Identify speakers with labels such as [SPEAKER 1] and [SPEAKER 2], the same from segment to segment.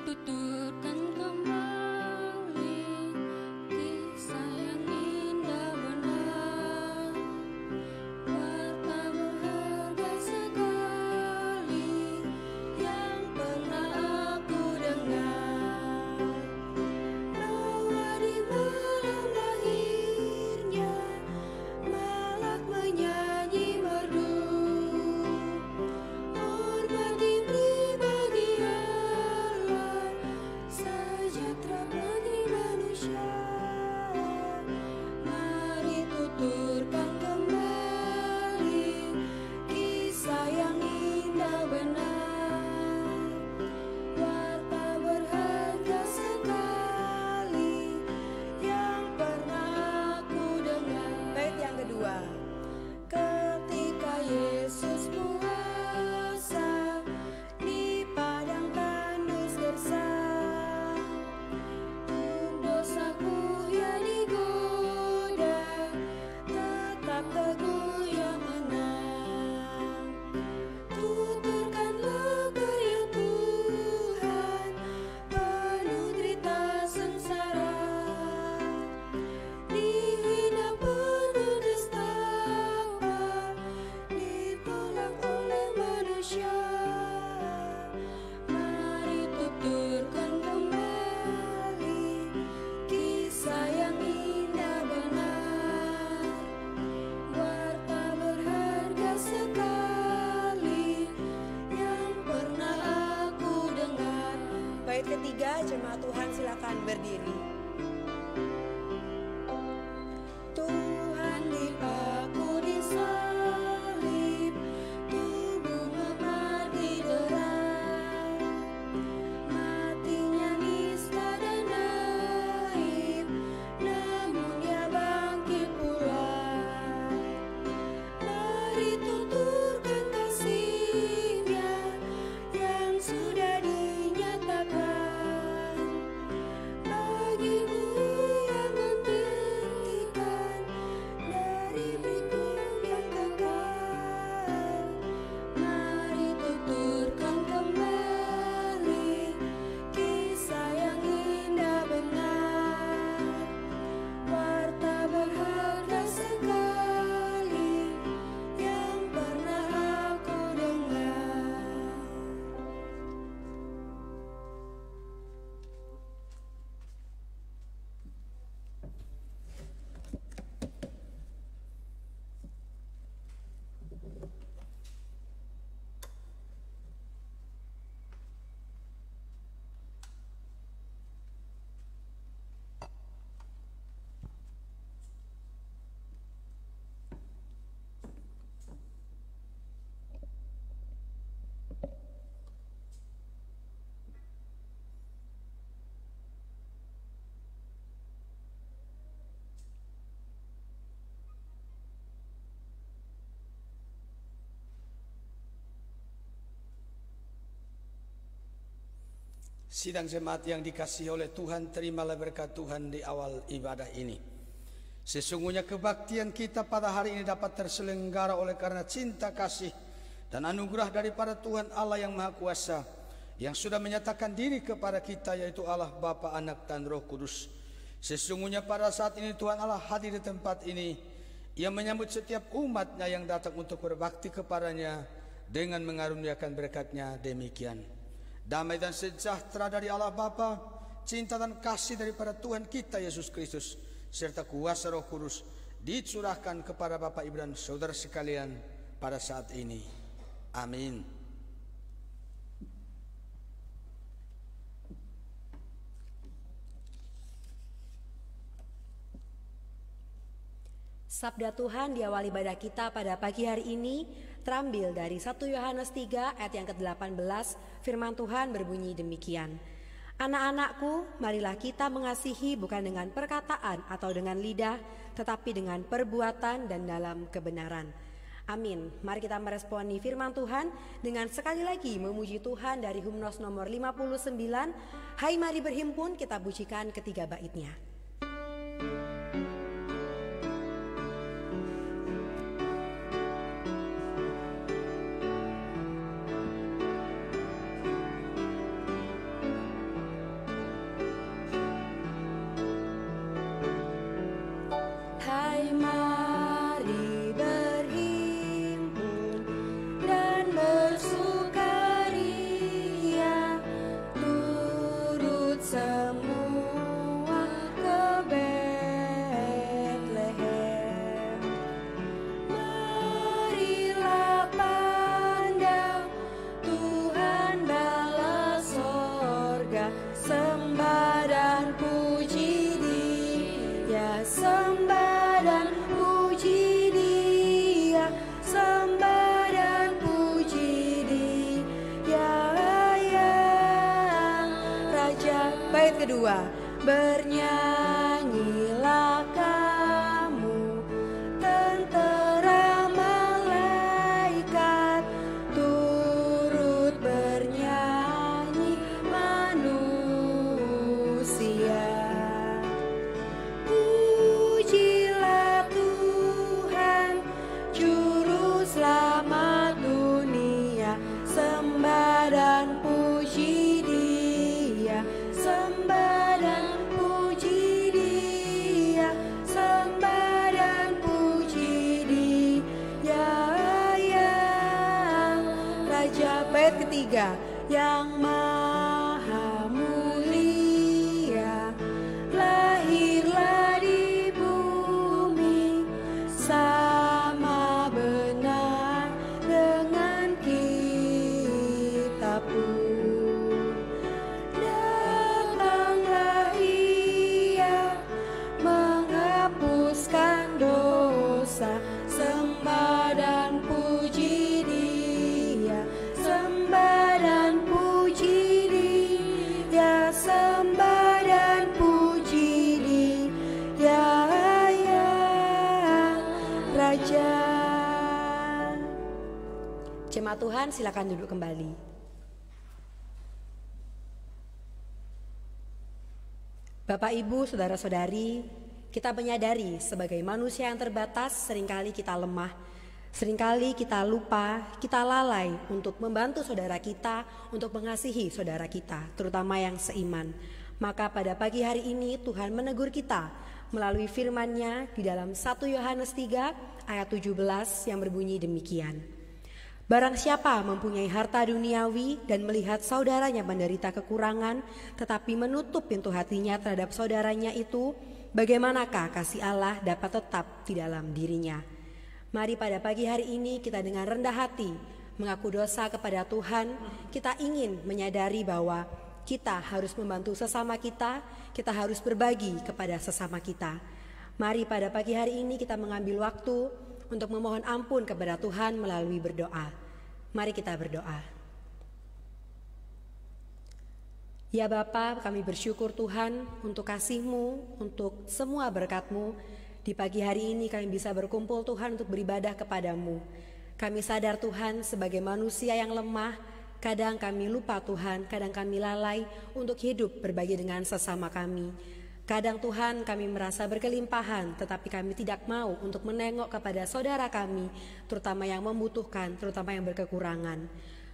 [SPEAKER 1] Tuturkan kembali kisah yang indah benar, warta berharga sekali yang pernah aku dengar. Noah di malam lahirnya, malak menyanyi merdu, hormat diberi bagi Allah, sejahtera bagi manusia. Mari tuturkan kembali kisah yang indah benar, warta berharga sekali yang pernah aku dengar. Bait yang kedua. Ketika Yesus puasa di padang tandus gersang, untuk dosaku ia digoda, tetap teguh ia menang. Tuturkanlah karya Tuhan, penuh derita sengsara, dihina penuh nestapa, ditolak oleh manusia. Mari tuturkan kembali kisah yang indah benar, warta berharga sekali yang pernah aku dengar. Bait ketiga, jemaat Tuhan silakan berdiri. Tuhan dipaku di salib, tubuh memati dera, matinya nista dan aib, namun ia bangkit pula. Mari tuturkan kasih-Nya yang sudah dinyatakan, bagimu yang menghentikan dari berikut yang kekal. Mari tuturkan kembali kisah yang indah benar, warta berharga sekali yang pernah aku dengar.
[SPEAKER 2] Sidang jemaat yang dikasihi oleh Tuhan, terimalah berkat Tuhan di awal ibadah ini. Sesungguhnya kebaktian kita pada hari ini dapat terselenggara oleh karena cinta kasih dan anugerah daripada Tuhan Allah yang Maha Kuasa, yang sudah menyatakan diri kepada kita, yaitu Allah Bapa, Anak dan Roh Kudus. Sesungguhnya pada saat ini Tuhan Allah hadir di tempat ini. Ia menyambut setiap umatnya yang datang untuk berbakti kepadanya dengan mengaruniakan berkat-Nya demikian. Damai dan sejahtera dari Allah Bapa, cinta dan kasih daripada Tuhan kita Yesus Kristus, serta kuasa Roh Kudus dicurahkan kepada Bapak Ibu dan saudara sekalian pada saat ini. Amin.
[SPEAKER 3] Sabda Tuhan di awal ibadah kita pada pagi hari ini terambil dari 1 Yohanes 3 ayat yang ke-18. Firman Tuhan berbunyi demikian. Anak-anakku, marilah kita mengasihi bukan dengan perkataan atau dengan lidah, tetapi dengan perbuatan dan dalam kebenaran. Amin. Mari kita meresponi firman Tuhan dengan sekali lagi memuji Tuhan dari himnos nomor 59. Hai mari berhimpun, kita pujikan ketiga baitnya.
[SPEAKER 1] Hai mari berhimpun dan bersukaria, turut semua ke Betlehem. Marilah pandang Tuhan bala sorga, sembah dan puji Dia, sembah dan puji Dia, sembah dan puji Dia yang Raja.
[SPEAKER 3] Bait kedua.
[SPEAKER 1] Bernyanyilah kamu tentera malaikat, turut bernyanyi manusia. Pujilah Tuhan, Juru Selamat dunia, sembah dan puji Dia, sembah dan puji Dia, sembah dan puji Dia yang Raja.
[SPEAKER 3] Bait ketiga.
[SPEAKER 1] Yang maha mulia, lahirlah di bumi, sama benar dengan kita pun. Datanglah Ia menghapuskan dosa, sembah dan puji Dia, sembah dan puji Dia, sembah dan puji Dia yang Raja.
[SPEAKER 3] Jemaat Tuhan, silakan duduk kembali. Bapak, Ibu, saudara-saudari, kita menyadari sebagai manusia yang terbatas, seringkali kita lemah, seringkali kita lupa, kita lalai untuk membantu saudara kita, untuk mengasihi saudara kita, terutama yang seiman. Maka pada pagi hari ini Tuhan menegur kita melalui firman-Nya di dalam 1 Yohanes 3 ayat 17 yang berbunyi demikian. Barang siapa mempunyai harta duniawi dan melihat saudaranya menderita kekurangan, tetapi menutup pintu hatinya terhadap saudaranya itu, bagaimanakah kasih Allah dapat tetap di dalam dirinya? Mari pada pagi hari ini kita dengan rendah hati mengaku dosa kepada Tuhan. Kita ingin menyadari bahwa kita harus membantu sesama kita harus berbagi kepada sesama kita. Mari pada pagi hari ini kita mengambil waktu untuk memohon ampun kepada Tuhan melalui berdoa. Mari kita berdoa. Ya Bapa, kami bersyukur Tuhan untuk kasih-Mu, untuk semua berkat-Mu. Di pagi hari ini kami bisa berkumpul Tuhan untuk beribadah kepada-Mu. Kami sadar Tuhan sebagai manusia yang lemah, kadang kami lupa Tuhan, kadang kami lalai untuk hidup berbagi dengan sesama kami. Kadang Tuhan kami merasa berkelimpahan, tetapi kami tidak mau untuk menengok kepada saudara kami, terutama yang membutuhkan, terutama yang berkekurangan.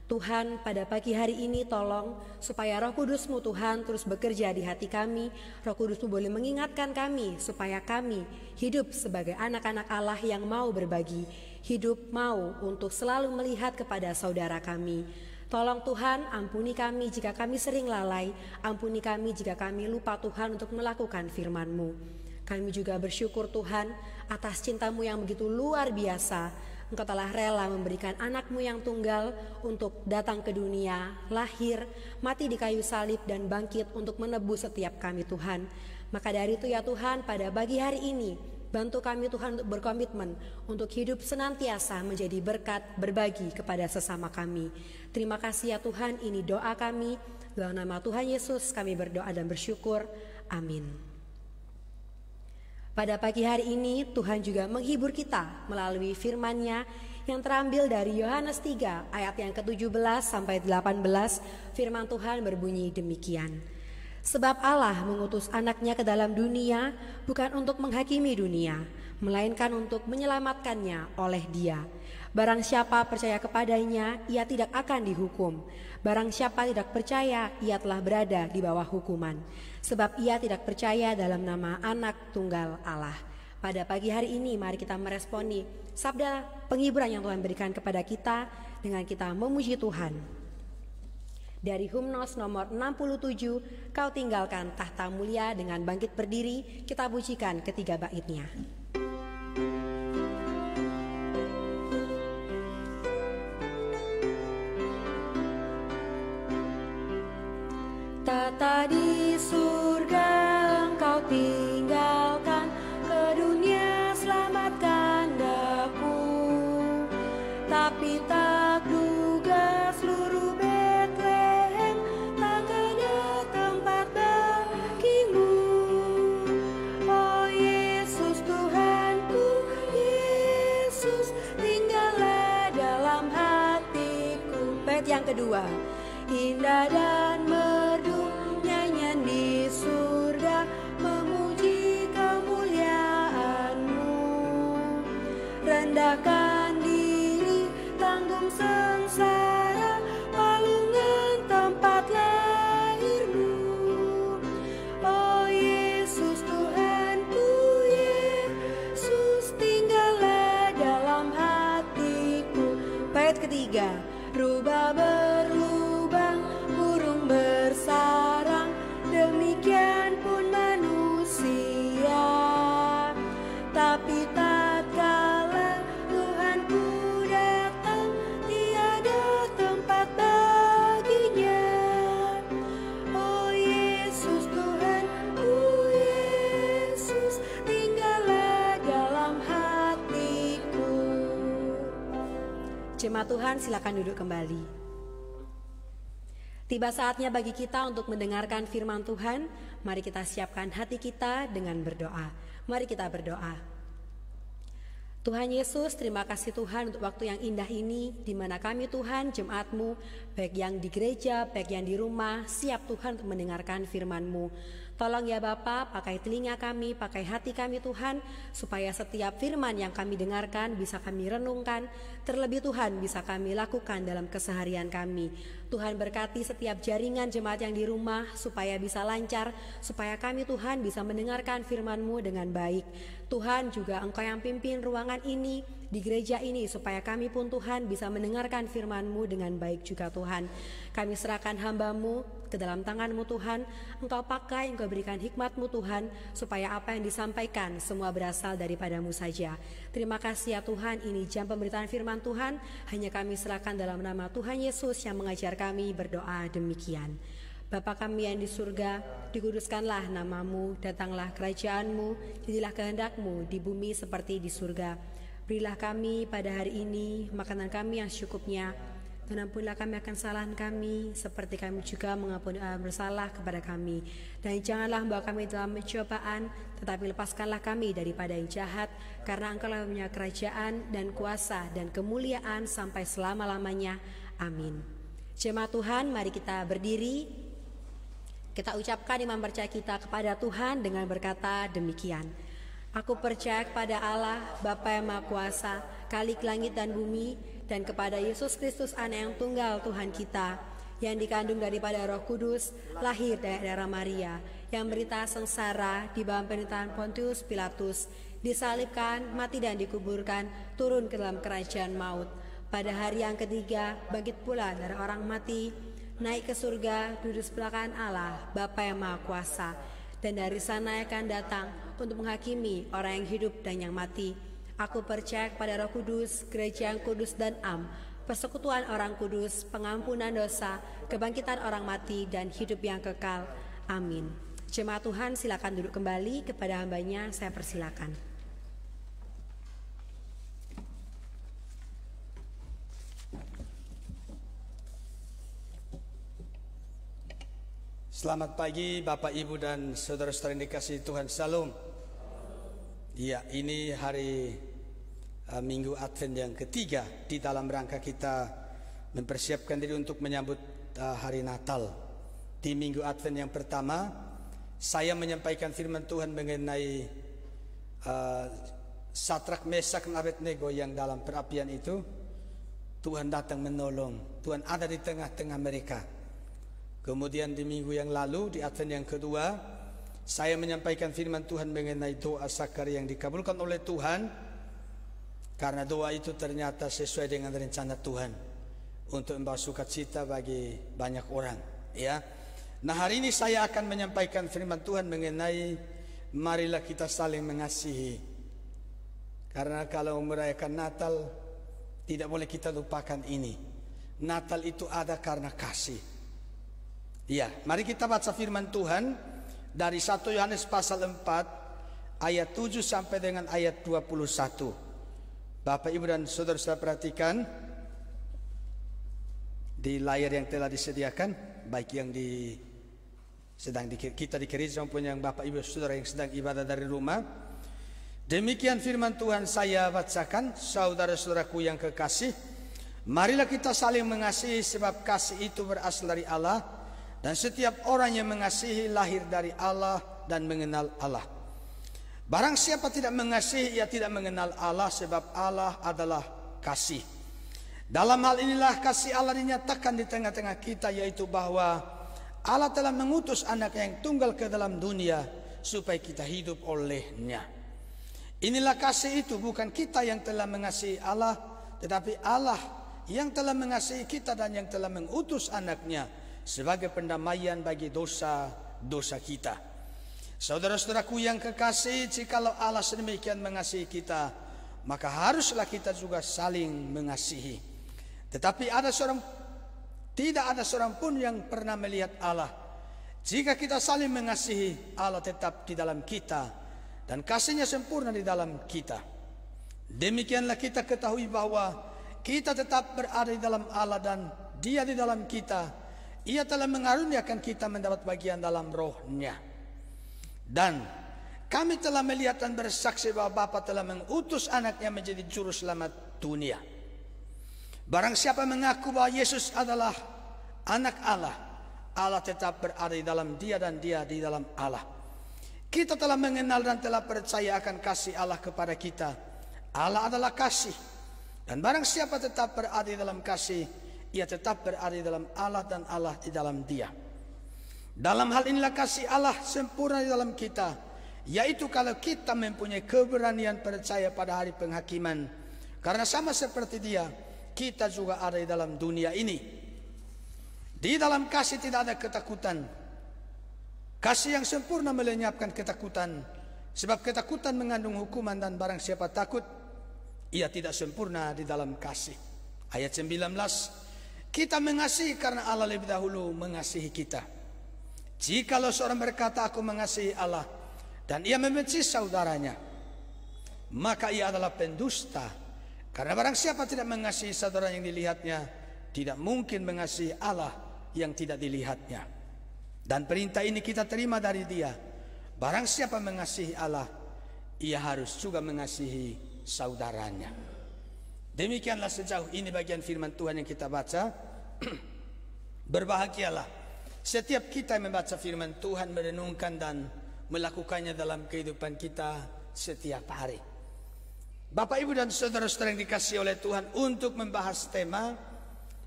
[SPEAKER 3] Tuhan, pada pagi hari ini tolong supaya Roh Kudus-Mu Tuhan terus bekerja di hati kami. Roh Kudus-Mu boleh mengingatkan kami supaya kami hidup sebagai anak-anak Allah yang mau berbagi, hidup mau untuk selalu melihat kepada saudara kami. Tolong Tuhan, ampuni kami jika kami sering lalai, ampuni kami jika kami lupa Tuhan untuk melakukan firman-Mu. Kami juga bersyukur Tuhan atas cinta-Mu yang begitu luar biasa. Engkau telah rela memberikan anak-Mu yang tunggal untuk datang ke dunia, lahir, mati di kayu salib dan bangkit untuk menebus setiap kami Tuhan. Maka dari itu ya Tuhan, pada pagi hari ini, bantu kami Tuhan untuk berkomitmen untuk hidup senantiasa menjadi berkat berbagi kepada sesama kami. Terima kasih ya Tuhan, ini doa kami. Dalam nama Tuhan Yesus kami berdoa dan bersyukur. Amin. Pada pagi hari ini Tuhan juga menghibur kita melalui firman-Nya yang terambil dari Yohanes 3 ayat yang ke-17 sampai 18. Firman Tuhan berbunyi demikian. Sebab Allah mengutus anaknya ke dalam dunia bukan untuk menghakimi dunia, melainkan untuk menyelamatkannya oleh Dia. Barang siapa percaya kepadanya, ia tidak akan dihukum. Barang siapa tidak percaya, ia telah berada di bawah hukuman, sebab ia tidak percaya dalam nama Anak Tunggal Allah. Pada pagi hari ini mari kita meresponi sabda penghiburan yang Tuhan berikan kepada kita dengan kita memuji Tuhan. Dari Humnos nomor 67, Kau tinggalkan tahta mulia, dengan bangkit berdiri kita pujikan ketiga baitnya. Tata di surga Engkau tinggalkan, ke dunia selamatkan daku. Tapi tak duga seluruh Betlehem tak ada tempat bagimu. Oh Yesus Tuhanku, Yesus tinggallah dalam hatiku. Bait yang kedua. Indah dan merdu nyanyian di surga memuji kemuliaan-Mu. Rendahkan diri, tanggung sengsara, palungan tempat lahir-Mu. Oh Yesus Tuhanku, Yesus tinggallah dalam hatiku. Bait ketiga. Rubah berlubang, burung bersarang, demikian pun manusia. Tapi tatkala Tuhanku datang, tiada tempat baginya. Oh Yesus Tuhanku, Yesus tinggallah dalam hatiku. Jemaat Tuhan, silakan duduk kembali. Tiba saatnya bagi kita untuk mendengarkan firman Tuhan. Mari kita siapkan hati kita dengan berdoa. Mari kita berdoa. Tuhan Yesus, terima kasih Tuhan untuk waktu yang indah ini, di mana kami Tuhan, jemaat-Mu, baik yang di gereja, baik yang di rumah, siap Tuhan untuk mendengarkan firman-Mu. Tolong ya Bapa, pakai telinga kami, pakai hati kami Tuhan, supaya setiap firman yang kami dengarkan bisa kami renungkan, terlebih Tuhan bisa kami lakukan dalam keseharian kami. Tuhan berkati setiap jaringan jemaat yang di rumah, supaya bisa lancar, supaya kami Tuhan bisa mendengarkan firman-Mu dengan baik. Tuhan juga Engkau yang pimpin ruangan ini, di gereja ini, supaya kami pun Tuhan bisa mendengarkan firman-Mu dengan baik juga Tuhan. Kami serahkan hamba-Mu ke dalam tangan-Mu Tuhan. Engkau pakai, Engkau berikan hikmat-Mu Tuhan, supaya apa yang disampaikan semua berasal daripada-Mu saja. Terima kasih ya Tuhan, ini jam pemberitaan firman Tuhan, hanya kami serahkan dalam nama Tuhan Yesus yang mengajar kami berdoa demikian. Bapa kami yang di surga, dikuduskanlah nama-Mu, datanglah kerajaan-Mu, jadilah kehendak-Mu di bumi seperti di surga. Berilah kami pada hari ini makanan kami yang secukupnya, dan ampunilah kami akan kesalahan kami, seperti kami juga mengampuni orang bersalah kepada kami. Dan janganlah membawa kami dalam pencobaan, tetapi lepaskanlah kami daripada yang jahat, karena Engkau-lah punya kerajaan dan kuasa dan kemuliaan sampai selama-lamanya. Amin. Jemaat Tuhan, mari kita berdiri. Kita ucapkan iman percaya kita kepada Tuhan dengan berkata demikian. Aku percaya kepada Allah, Bapa yang Maha Kuasa, Khalik langit dan bumi, dan kepada Yesus Kristus Anak yang tunggal Tuhan kita, yang dikandung daripada Roh Kudus, lahir dari darah Maria, yang menderita sengsara di bawah pemerintahan Pontius Pilatus, disalibkan, mati dan dikuburkan, turun ke dalam kerajaan maut. Pada hari yang ketiga, bangkit pula dari orang mati, naik ke surga, duduk sebelah kanan Allah, Bapa yang Maha Kuasa, dan dari sana akan datang untuk menghakimi orang yang hidup dan yang mati. Aku percaya kepada Roh Kudus, gereja yang kudus dan am, persekutuan orang kudus, pengampunan dosa, kebangkitan orang mati, dan hidup yang kekal. Amin. Jemaat Tuhan, silakan duduk kembali. Kepada hambanya saya persilakan.
[SPEAKER 2] Selamat pagi Bapak, Ibu, dan saudara-saudara yang dikasihi Tuhan. Salam. Ya, ini hari Minggu Advent yang ketiga di dalam rangka kita mempersiapkan diri untuk menyambut hari Natal. Di Minggu Advent yang pertama, saya menyampaikan firman Tuhan mengenai Sadrak, Mesak, dan Abednego yang dalam perapian itu Tuhan datang menolong. Tuhan ada di tengah-tengah mereka. Kemudian di minggu yang lalu, di Advent yang kedua, saya menyampaikan firman Tuhan mengenai doa Zakaria yang dikabulkan oleh Tuhan, karena doa itu ternyata sesuai dengan rencana Tuhan untuk membawa sukacita bagi banyak orang. Ya. Nah, hari ini saya akan menyampaikan firman Tuhan mengenai marilah kita saling mengasihi. Karena kalau merayakan Natal, tidak boleh kita lupakan ini. Natal itu ada karena kasih. Ya, mari kita baca firman Tuhan dari 1 Yohanes pasal 4 ayat 7 sampai dengan ayat 21. Bapak, Ibu, dan saudara-saudara perhatikan di layar yang telah disediakan, baik yang kita di gereja maupun yang Bapak, Ibu, saudara yang sedang ibadah dari rumah. Demikian firman Tuhan saya bacakan, saudara-saudaraku yang kekasih, marilah kita saling mengasihi sebab kasih itu berasal dari Allah, dan setiap orang yang mengasihi lahir dari Allah dan mengenal Allah. Barang siapa tidak mengasihi, ia tidak mengenal Allah, sebab Allah adalah kasih. Dalam hal inilah kasih Allah dinyatakan di tengah-tengah kita, yaitu bahwa Allah telah mengutus anaknya yang tunggal ke dalam dunia supaya kita hidup olehnya. Inilah kasih itu, bukan kita yang telah mengasihi Allah, tetapi Allah yang telah mengasihi kita dan yang telah mengutus anaknya sebagai pendamaian bagi dosa-dosa kita. Saudara-saudaraku yang kekasih, jikalau Allah sedemikian mengasihi kita, maka haruslah kita juga saling mengasihi. Tetapi tidak ada seorang pun yang pernah melihat Allah. Jika kita saling mengasihi, Allah tetap di dalam kita dan kasihnya sempurna di dalam kita. Demikianlah kita ketahui bahwa kita tetap berada di dalam Allah dan Dia di dalam kita. Ia telah mengaruniakan kita mendapat bagian dalam Roh-Nya. Dan kami telah melihat dan bersaksi bahwa Bapa telah mengutus anaknya menjadi juru selamat dunia. Barang siapa mengaku bahwa Yesus adalah anak Allah, Allah tetap berada di dalam Dia dan Dia di dalam Allah. Kita telah mengenal dan telah percaya akan kasih Allah kepada kita. Allah adalah kasih. Dan barang siapa tetap berada di dalam kasih, ia tetap berada di dalam Allah dan Allah di dalam Dia. Dalam hal inilah kasih Allah sempurna di dalam kita, yaitu kalau kita mempunyai keberanian percaya pada hari penghakiman. Karena sama seperti Dia, kita juga ada di dalam dunia ini. Di dalam kasih tidak ada ketakutan. Kasih yang sempurna melenyapkan ketakutan, sebab ketakutan mengandung hukuman, dan barang siapa takut, ia tidak sempurna di dalam kasih. Ayat 19, kita mengasihi karena Allah lebih dahulu mengasihi kita. Jikalau seorang berkata aku mengasihi Allah dan ia membenci saudaranya, maka ia adalah pendusta. Karena barang siapa tidak mengasihi saudara yang dilihatnya, tidak mungkin mengasihi Allah yang tidak dilihatnya. Dan perintah ini kita terima dari Dia, barang siapa mengasihi Allah, ia harus juga mengasihi saudaranya. Demikianlah sejauh ini bagian firman Tuhan yang kita baca. Berbahagialah setiap kita yang membaca firman Tuhan, merenungkan dan melakukannya dalam kehidupan kita setiap hari. Bapak, Ibu, dan saudara-saudara yang dikasihi oleh Tuhan, untuk membahas tema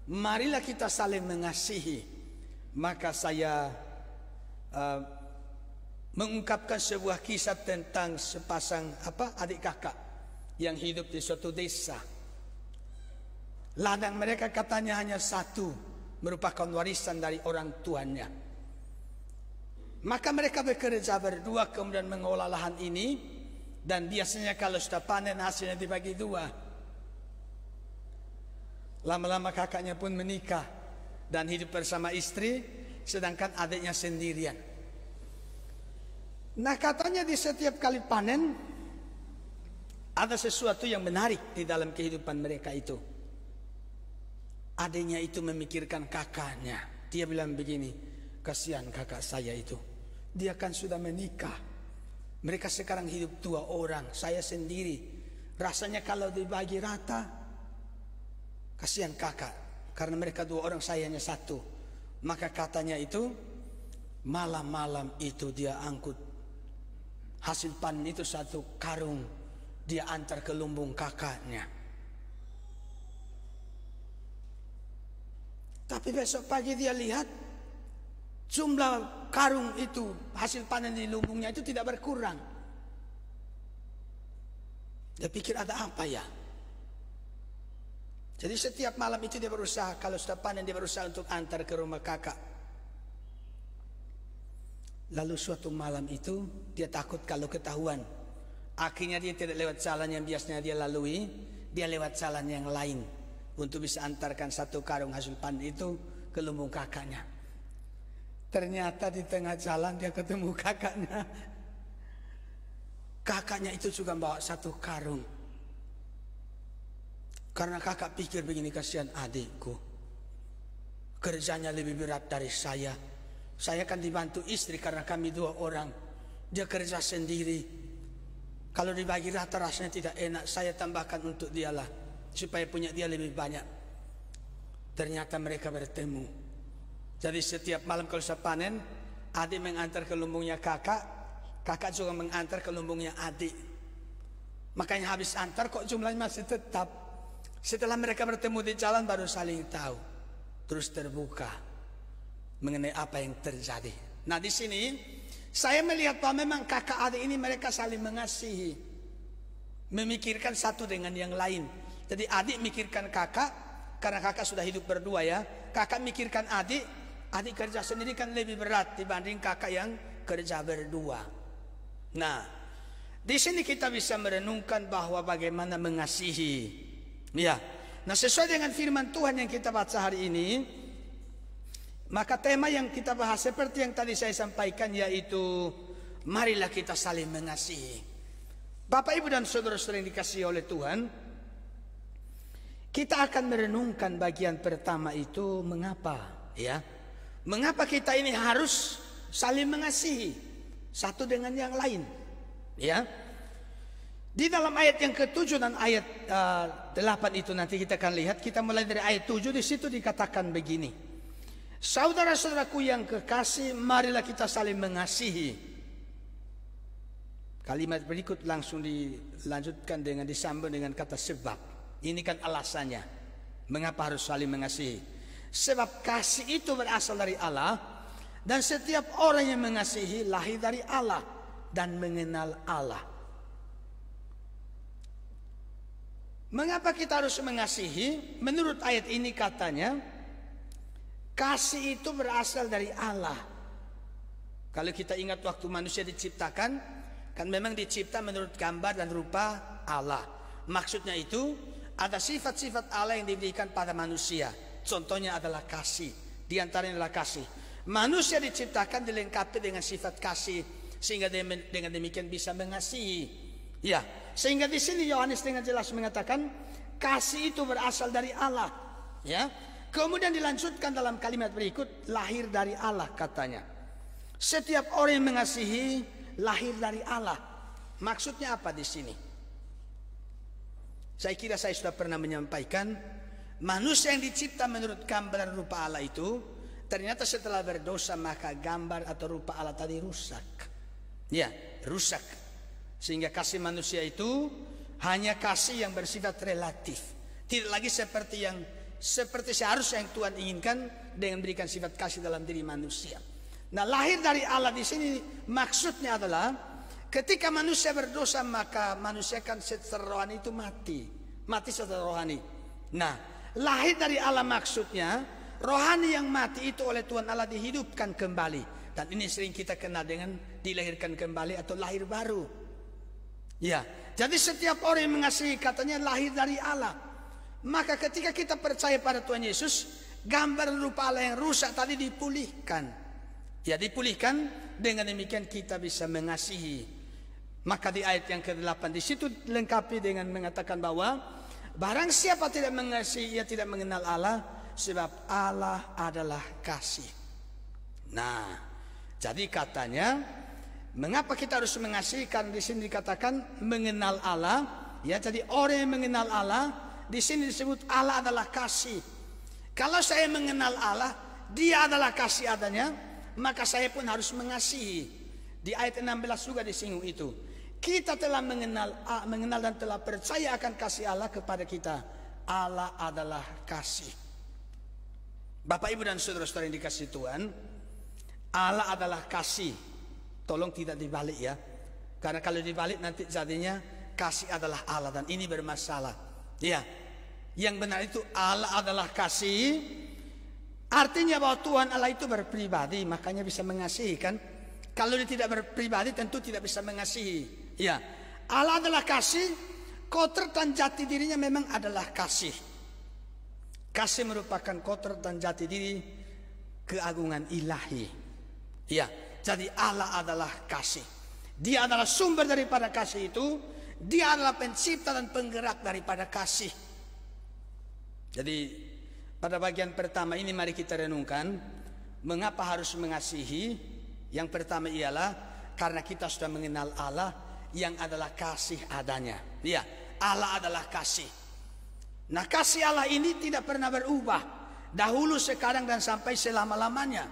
[SPEAKER 2] marilah kita saling mengasihi, maka saya mengungkapkan sebuah kisah tentang sepasang adik kakak yang hidup di suatu desa. Ladang mereka katanya hanya satu, merupakan warisan dari orang tuanya. Maka mereka bekerja berdua, kemudian mengolah lahan ini, dan biasanya kalau sudah panen hasilnya dibagi dua. Lama-lama kakaknya pun menikah dan hidup bersama istri, sedangkan adiknya sendirian. Nah, katanya di setiap kali panen ada sesuatu yang menarik di dalam kehidupan mereka itu. Adiknya itu memikirkan kakaknya. Dia bilang begini, kasihan kakak saya itu, dia kan sudah menikah. Mereka sekarang hidup 2 orang, saya sendiri. Rasanya kalau dibagi rata, kasihan kakak, karena mereka 2 orang, saya hanya 1. Maka katanya itu, malam-malam itu dia angkut hasil panen itu 1 karung, dia antar ke lumbung kakaknya. Tapi besok pagi dia lihat jumlah karung itu, hasil panen di lumbungnya itu tidak berkurang. Dia pikir ada apa ya? Jadi setiap malam itu dia berusaha, kalau sudah panen dia berusaha untuk antar ke rumah kakak. Lalu suatu malam itu dia takut kalau ketahuan. Akhirnya dia tidak lewat jalan yang biasanya dia lalui, dia lewat jalan yang lain untuk bisa antarkan 1 karung hasil panen itu ke lumbung kakaknya. Ternyata di tengah jalan dia ketemu kakaknya. Kakaknya itu juga bawa 1 karung. Karena kakak pikir begini, kasihan adikku, kerjanya lebih berat dari saya. Saya kan dibantu istri karena kami 2 orang. Dia kerja sendiri. Kalau dibagi rata rasanya tidak enak. Saya tambahkan untuk dialah, supaya punya dia lebih banyak. Ternyata mereka bertemu. Jadi setiap malam kalau saya panen, adik mengantar ke lumbungnya kakak, kakak juga mengantar ke lumbungnya adik. Makanya habis antar kok jumlahnya masih tetap. Setelah mereka bertemu di jalan baru saling tahu. Terus terbuka mengenai apa yang terjadi. Nah, di sini saya melihat bahwa memang kakak adik ini mereka saling mengasihi, memikirkan satu dengan yang lain. Jadi adik mikirkan kakak, karena kakak sudah hidup berdua ya. Kakak mikirkan adik, adik kerja sendiri kan lebih berat dibanding kakak yang kerja berdua. Nah, di sini kita bisa merenungkan bahwa bagaimana mengasihi. Ya. Nah, sesuai dengan firman Tuhan yang kita baca hari ini, maka tema yang kita bahas seperti yang tadi saya sampaikan, yaitu marilah kita saling mengasihi. Bapak, Ibu, dan saudara-saudara yang dikasihi oleh Tuhan, kita akan merenungkan bagian pertama itu mengapa, ya? Mengapa kita ini harus saling mengasihi satu dengan yang lain, ya? Di dalam ayat yang ke-7 dan ayat 8 itu nanti kita akan lihat. Kita mulai dari ayat 7, di situ dikatakan begini. Saudara-saudaraku yang kekasih, marilah kita saling mengasihi. Kalimat berikut langsung dilanjutkan dengan disambung dengan kata sebab. Ini kan alasannya mengapa harus saling mengasihi. Sebab kasih itu berasal dari Allah, dan setiap orang yang mengasihi lahir dari Allah dan mengenal Allah. Mengapa kita harus mengasihi? Menurut ayat ini katanya, kasih itu berasal dari Allah. Kalau kita ingat waktu manusia diciptakan, kan memang dicipta menurut gambar dan rupa Allah. Maksudnya itu ada sifat-sifat Allah yang diberikan pada manusia. Contohnya adalah kasih. Di antaranya adalah kasih. Manusia diciptakan dilengkapi dengan sifat kasih, sehingga dengan demikian bisa mengasihi. Ya, sehingga di sini Yohanes dengan jelas mengatakan kasih itu berasal dari Allah. Ya. Kemudian dilanjutkan dalam kalimat berikut, lahir dari Allah katanya. Setiap orang yang mengasihi lahir dari Allah. Maksudnya apa di sini? Saya kira saya sudah pernah menyampaikan, manusia yang dicipta menurut gambar dan rupa Allah itu, ternyata setelah berdosa maka gambar atau rupa Allah tadi rusak. Ya, rusak. Sehingga kasih manusia itu hanya kasih yang bersifat relatif. Tidak lagi seperti seharusnya yang Tuhan inginkan dengan berikan sifat kasih dalam diri manusia. Nah, lahir dari Allah di sini maksudnya adalah ketika manusia berdosa maka manusia kan secara rohani itu mati secara rohani. Nah, lahir dari Allah maksudnya rohani yang mati itu oleh Tuhan Allah dihidupkan kembali. Dan ini sering kita kenal dengan dilahirkan kembali atau lahir baru. Ya, jadi setiap orang yang mengasihi katanya lahir dari Allah. Maka ketika kita percaya pada Tuhan Yesus, gambar rupa Allah yang rusak tadi dipulihkan. Ya, dipulihkan, dengan demikian kita bisa mengasihi. Maka di ayat yang ke-8 di situ lengkapi dengan mengatakan bahwa barang siapa tidak mengasihi, ia tidak mengenal Allah, sebab Allah adalah kasih. Nah, jadi katanya mengapa kita harus mengasihi? Karena di sini dikatakan mengenal Allah, Ya, jadi orang yang mengenal Allah, di sini disebut Allah adalah kasih. Kalau saya mengenal Allah, Dia adalah kasih adanya, maka saya pun harus mengasihi. Di ayat 16 juga disinggung itu. Kita telah mengenal dan telah percaya akan kasih Allah kepada kita. Allah adalah kasih. Bapak, Ibu, dan saudara-saudara yang dikasihi Tuhan, Allah adalah kasih. Tolong tidak dibalik ya. Karena kalau dibalik nanti jadinya kasih adalah Allah, dan ini bermasalah. Ya, yang benar itu Allah adalah kasih. Artinya bahwa Tuhan Allah itu berpribadi, makanya bisa mengasihi kan. Kalau dia tidak berpribadi tentu tidak bisa mengasihi. Ya, Allah adalah kasih. Kodrat dan jati dirinya memang adalah kasih. Kasih merupakan kodrat dan jati diri keagungan ilahi. Ya, jadi Allah adalah kasih. Dia adalah sumber daripada kasih itu. Dia adalah pencipta dan penggerak daripada kasih. Jadi pada bagian pertama ini mari kita renungkan mengapa harus mengasihi. Yang pertama ialah karena kita sudah mengenal Allah yang adalah kasih adanya. Ya, Allah adalah kasih. Nah, kasih Allah ini tidak pernah berubah. Dahulu, sekarang, dan sampai selama-lamanya.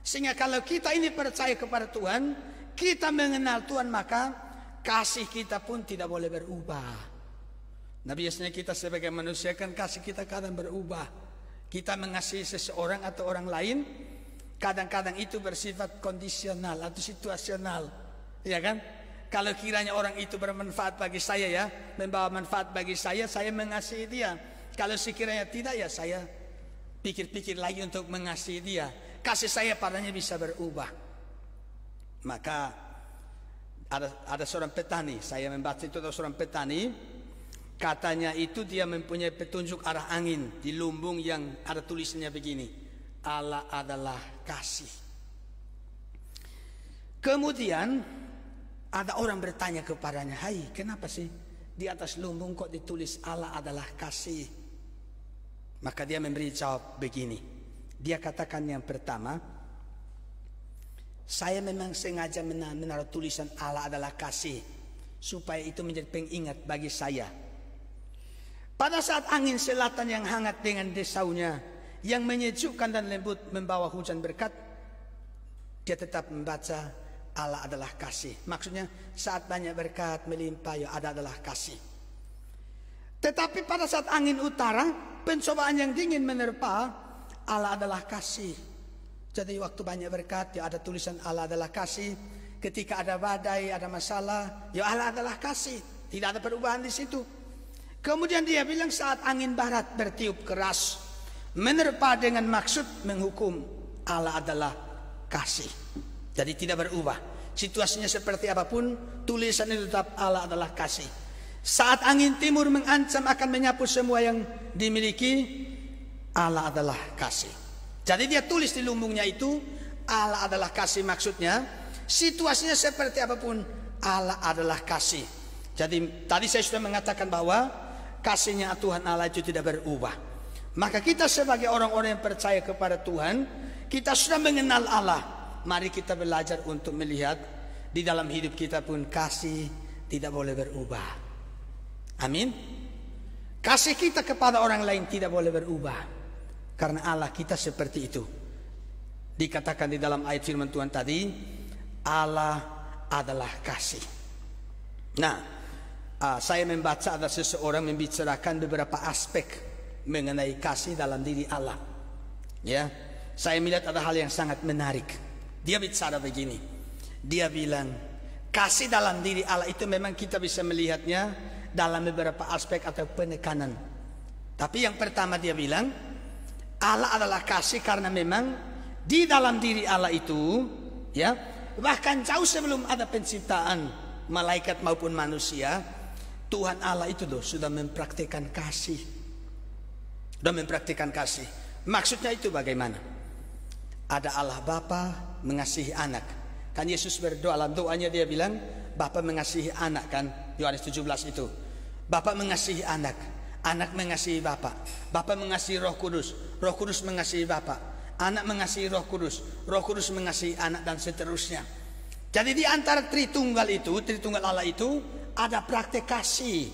[SPEAKER 2] Sehingga kalau kita ini percaya kepada Tuhan, kita mengenal Tuhan, maka kasih kita pun tidak boleh berubah. Nah, biasanya kita sebagai manusia kan kasih kita kadang berubah. Kita mengasihi seseorang atau orang lain, kadang-kadang itu bersifat kondisional atau situasional. Ya kan? Kalau kiranya orang itu bermanfaat bagi saya, ya, membawa manfaat bagi saya mengasihi dia. Kalau sekiranya tidak, ya saya pikir-pikir lagi untuk mengasihi dia. Kasih saya padanya bisa berubah. Maka ada seorang petani, saya membaca itu ada seorang petani, katanya itu dia mempunyai petunjuk arah angin di lumbung yang ada tulisannya begini, Allah adalah kasih. Kemudian ada orang bertanya kepadanya, hai, kenapa sih di atas lumbung kok ditulis Allah adalah kasih? Maka dia memberi jawab begini. Dia katakan yang pertama, saya memang sengaja menaruh tulisan Allah adalah kasih supaya itu menjadi pengingat bagi saya. Pada saat angin selatan yang hangat dengan desaunya, yang menyejukkan dan lembut membawa hujan berkat, dia tetap membaca Allah adalah kasih. Maksudnya saat banyak berkat melimpah, ya Allah adalah kasih. Tetapi pada saat angin utara, pencobaan yang dingin menerpa, Allah adalah kasih. Jadi waktu banyak berkat, ya ada tulisan Allah adalah kasih. Ketika ada badai, ada masalah, ya Allah adalah kasih. Tidak ada perubahan di situ. Kemudian dia bilang saat angin barat bertiup keras, menerpa dengan maksud menghukum, Allah adalah kasih. Jadi tidak berubah. Situasinya seperti apapun, tulisan itu tetap Allah adalah kasih. Saat angin timur mengancam akan menyapu semua yang dimiliki, Allah adalah kasih. Jadi dia tulis di lumbungnya itu, Allah adalah kasih, maksudnya situasinya seperti apapun, Allah adalah kasih. Jadi tadi saya sudah mengatakan bahwa kasihnya Tuhan Allah itu tidak berubah. Maka kita sebagai orang-orang yang percaya kepada Tuhan, kita sudah mengenal Allah. Mari kita belajar untuk melihat di dalam hidup kita pun kasih tidak boleh berubah. Amin. Kasih kita kepada orang lain tidak boleh berubah. Karena Allah kita seperti itu. Dikatakan di dalam ayat firman Tuhan tadi, Allah adalah kasih. Nah, saya membaca ada seseorang membicarakan beberapa aspek mengenai kasih dalam diri Allah. Ya, saya melihat ada hal yang sangat menarik. Dia bicara begini. Dia bilang, kasih dalam diri Allah itu memang kita bisa melihatnya dalam beberapa aspek atau penekanan. Tapi yang pertama dia bilang, Allah adalah kasih karena memang di dalam diri Allah itu, ya, bahkan jauh sebelum ada penciptaan malaikat maupun manusia, Tuhan Allah itu sudah mempraktikkan kasih. Sudah mempraktikkan kasih. Maksudnya itu bagaimana? Ada Allah Bapa mengasihi anak. Kan Yesus berdoa, dalam doanya dia bilang, Bapa mengasihi anak, kan? Yohanes 17 itu. Bapa mengasihi anak, anak mengasihi Bapa, Bapa mengasihi Roh Kudus, Roh Kudus mengasihi Bapa, anak mengasihi Roh Kudus, Roh Kudus mengasihi anak, dan seterusnya. Jadi di antara Tritunggal itu, Tritunggal Allah itu ada praktek kasih.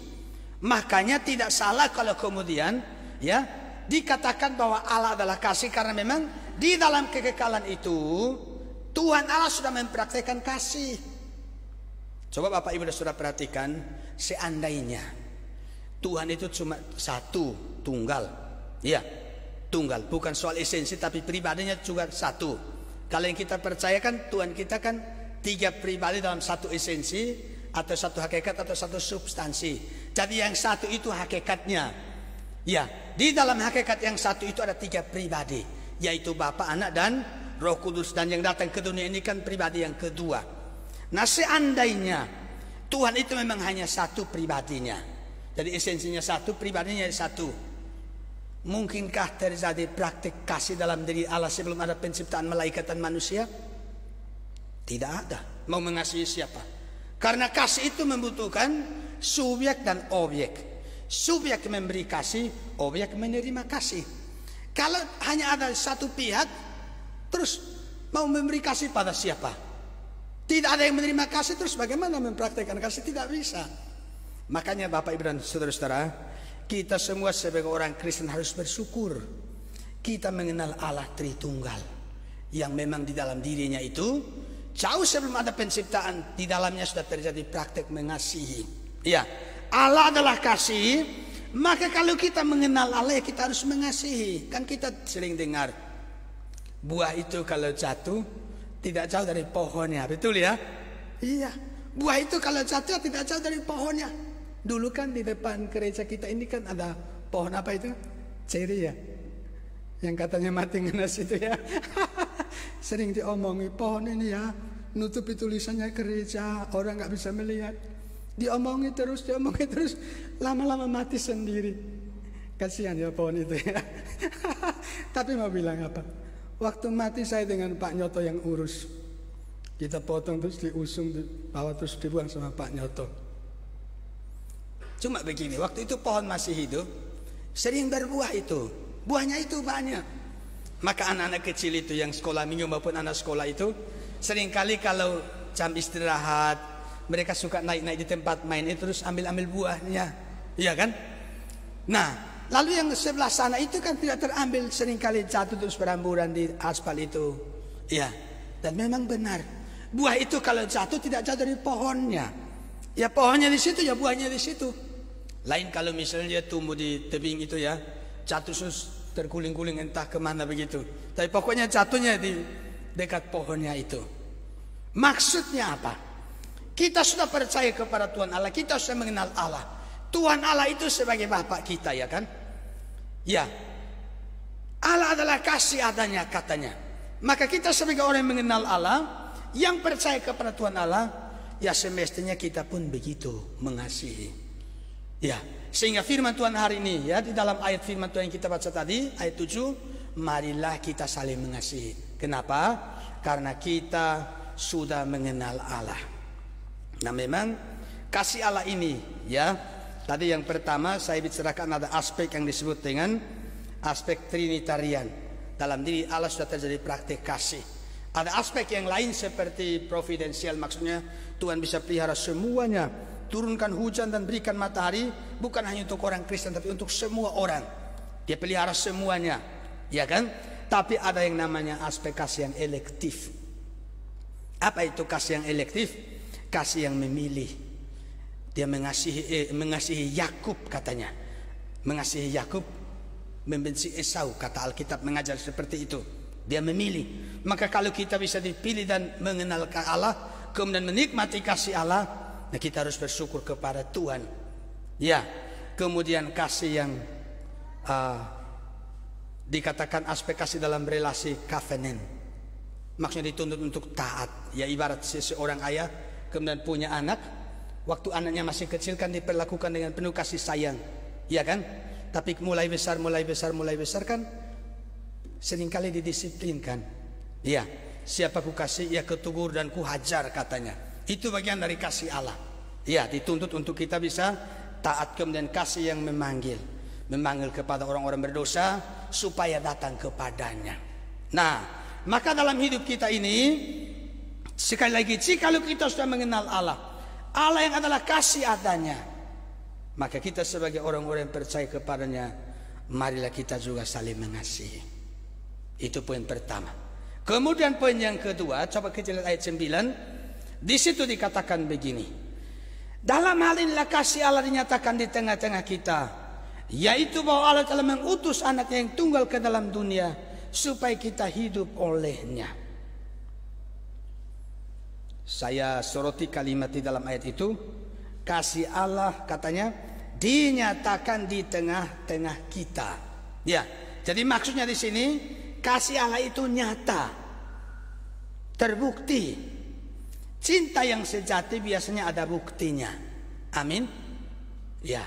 [SPEAKER 2] Makanya tidak salah kalau kemudian ya dikatakan bahwa Allah adalah kasih, karena memang di dalam kekekalan itu Tuhan Allah sudah mempraktikkan kasih. Coba Bapak Ibu dan Saudara perhatikan, seandainya Tuhan itu cuma satu, tunggal. Ya, tunggal, bukan soal esensi tapi pribadinya juga satu. Kalau yang kita percayakan Tuhan kita kan tiga pribadi dalam satu esensi atau satu hakikat atau satu substansi. Jadi yang satu itu hakikatnya. Ya, di dalam hakikat yang satu itu ada tiga pribadi, yaitu Bapa, Anak dan Roh Kudus, dan yang datang ke dunia ini kan pribadi yang kedua. Nah, seandainya Tuhan itu memang hanya satu pribadinya, jadi esensinya satu, pribadinya satu, mungkinkah terjadi praktik kasih dalam diri Allah sebelum ada penciptaan malaikat dan manusia? Tidak ada. Mau mengasihi siapa? Karena kasih itu membutuhkan subjek dan objek. Subjek memberi kasih, objek menerima kasih. Kalau hanya ada satu pihak, terus mau memberi kasih pada siapa? Tidak ada yang menerima kasih, terus bagaimana mempraktikkan kasih? Tidak bisa. Makanya Bapak Ibu dan saudara-saudara, kita semua sebagai orang Kristen harus bersyukur. Kita mengenal Allah Tritunggal, yang memang di dalam dirinya itu jauh sebelum ada penciptaan, di dalamnya sudah terjadi praktek mengasihi. Ya, Allah adalah kasih. Maka kalau kita mengenal Allah, kita harus mengasihi. Kan kita sering dengar, buah itu kalau jatuh tidak jauh dari pohonnya, betul ya? Iya, buah itu kalau jatuh tidak jauh dari pohonnya. Dulu kan di depan gereja kita ini kan ada pohon apa itu? Ceri ya, yang katanya mati ngenes itu ya. Sering diomongi pohon ini ya, nutupi tulisannya gereja, orang nggak bisa melihat. Diomongi terus, lama-lama mati sendiri. Kasihan ya pohon itu ya. Tapi mau bilang apa? Waktu mati saya dengan Pak Nyoto yang urus. Kita potong terus diusung, dibawa terus dibuang sama Pak Nyoto. Cuma begini, waktu itu pohon masih hidup, sering berbuah itu. Buahnya itu banyak. Maka anak-anak kecil itu yang sekolah minggu maupun anak sekolah itu, seringkali kalau jam istirahat, mereka suka naik-naik di tempat main itu terus ambil-ambil buahnya. Iya kan? Nah, lalu yang sebelah sana itu kan tidak terambil, seringkali jatuh terus beramburan di aspal itu. Iya. Dan memang benar, buah itu kalau jatuh tidak jatuh dari pohonnya. Ya pohonnya di situ, ya buahnya di situ. Lain kalau misalnya dia tumbuh di tebing itu ya, jatuh terus terguling-guling entah kemana begitu. Tapi pokoknya jatuhnya di dekat pohonnya itu. Maksudnya apa? Kita sudah percaya kepada Tuhan Allah, kita sudah mengenal Allah. Tuhan Allah itu sebagai Bapa kita, ya kan? Ya, Allah adalah kasih adanya katanya. Maka kita sebagai orang yang mengenal Allah, yang percaya kepada Tuhan Allah, ya semestinya kita pun begitu mengasihi. Ya, sehingga firman Tuhan hari ini ya, di dalam ayat firman Tuhan yang kita baca tadi, ayat 7, marilah kita saling mengasihi. Kenapa? Karena kita sudah mengenal Allah. Nah, memang kasih Allah ini ya, tadi yang pertama saya bicarakan ada aspek yang disebut dengan aspek Trinitarian. Dalam diri Allah sudah terjadi praktik kasih. Ada aspek yang lain seperti providensial, maksudnya Tuhan bisa pelihara semuanya, turunkan hujan dan berikan matahari, bukan hanya untuk orang Kristen tapi untuk semua orang. Dia pelihara semuanya, ya kan? Tapi ada yang namanya aspek kasih yang elektif. Apa itu kasih yang elektif? Kasih yang memilih. Dia mengasihi Yakub katanya. Mengasihi Yakub, membenci Esau, kata Alkitab mengajar seperti itu. Dia memilih. Maka kalau kita bisa dipilih dan mengenal Allah, kemudian menikmati kasih Allah, nah kita harus bersyukur kepada Tuhan. Ya, kemudian kasih yang dikatakan aspek kasih dalam relasi covenant. Maksudnya dituntut untuk taat. Ya ibarat seseorang ayah kemudian punya anak, waktu anaknya masih kecil kan diperlakukan dengan penuh kasih sayang, ya kan? Tapi mulai besar kan seringkali didisiplinkan. Ya, siapa ku kasih, ya kutegur dan ku hajar katanya. Itu bagian dari kasih Allah. Ya, dituntut untuk kita bisa taat, kemudian kasih yang memanggil kepada orang-orang berdosa supaya datang kepadanya. Nah, maka dalam hidup kita ini, sekali lagi, jika kita sudah mengenal Allah, Allah yang adalah kasih adanya, Maka kita sebagai orang-orang yang percaya kepadanya, marilah kita juga saling mengasihi. Itu poin pertama. Kemudian poin yang kedua, coba kita lihat ayat 9. Di situ dikatakan begini. Dalam hal inilah kasih Allah dinyatakan di tengah-tengah kita, yaitu bahwa Allah telah mengutus anaknya yang tunggal ke dalam dunia, supaya kita hidup olehnya. Saya soroti kalimat di dalam ayat itu. Kasih Allah katanya dinyatakan di tengah-tengah kita. Ya, jadi maksudnya di sini kasih Allah itu nyata, terbukti. Cinta yang sejati biasanya ada buktinya. Amin. Ya,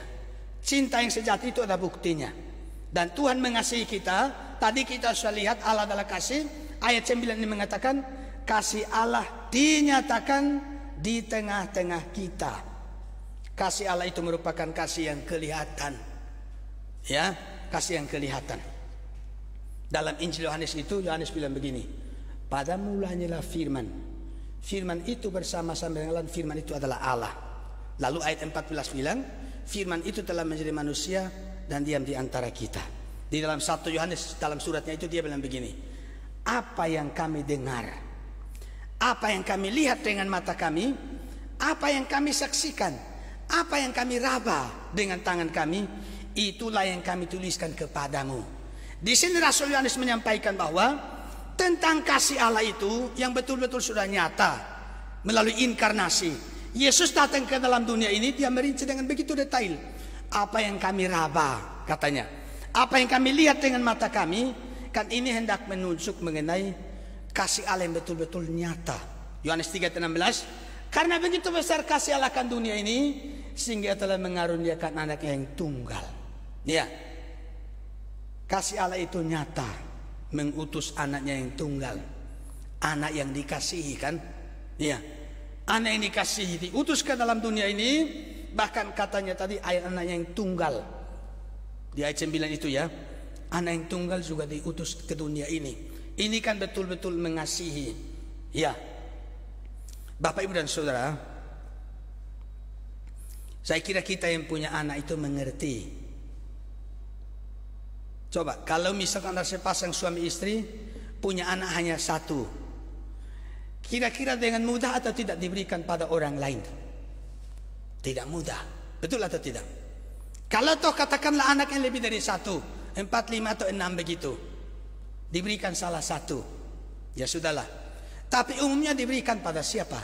[SPEAKER 2] cinta yang sejati itu ada buktinya. Dan Tuhan mengasihi kita. Tadi kita sudah lihat Allah adalah kasih. Ayat 9 ini mengatakan kasih Allah dinyatakan di tengah-tengah kita. Kasih Allah itu merupakan kasih yang kelihatan. Ya, kasih yang kelihatan. Dalam Injil Yohanes itu, Yohanes bilang begini. Pada mulanya firman. Firman itu bersama-sama dengan firman itu adalah Allah. Lalu ayat 14 bilang, firman itu telah menjadi manusia dan diam di antara kita. Di dalam 1 Yohanes, dalam suratnya itu dia bilang begini. Apa yang kami dengar, apa yang kami lihat dengan mata kami, apa yang kami saksikan, apa yang kami raba dengan tangan kami, itulah yang kami tuliskan kepadamu. Di sini Rasul Yohanes menyampaikan bahwa tentang kasih Allah itu yang betul-betul sudah nyata melalui inkarnasi. Yesus datang ke dalam dunia ini, dia merinci dengan begitu detail. Apa yang kami raba, katanya, apa yang kami lihat dengan mata kami, kan ini hendak menunjuk mengenai kasih Allah yang betul-betul nyata. Yohanes 3:16. Karena begitu besar kasih Allah akan dunia ini, sehingga telah mengaruniakan anaknya yang tunggal. Ya, kasih Allah itu nyata, mengutus anaknya yang tunggal, anak yang dikasihi kan? Ya, anak yang dikasihi diutus ke dalam dunia ini. Bahkan katanya tadi ayat anaknya yang tunggal di ayat 9 itu ya, anak yang tunggal juga diutus ke dunia ini. Ini kan betul-betul mengasihi. Ya, Bapak Ibu dan Saudara, saya kira kita yang punya anak itu mengerti. Coba kalau misalkan ada sepasang suami istri punya anak hanya satu, kira-kira dengan mudah atau tidak diberikan pada orang lain? Tidak mudah, betul atau tidak? Kalau toh katakanlah anak yang lebih dari 1, 4, 5 atau 6 begitu, diberikan salah satu, ya sudahlah. Tapi umumnya diberikan pada siapa?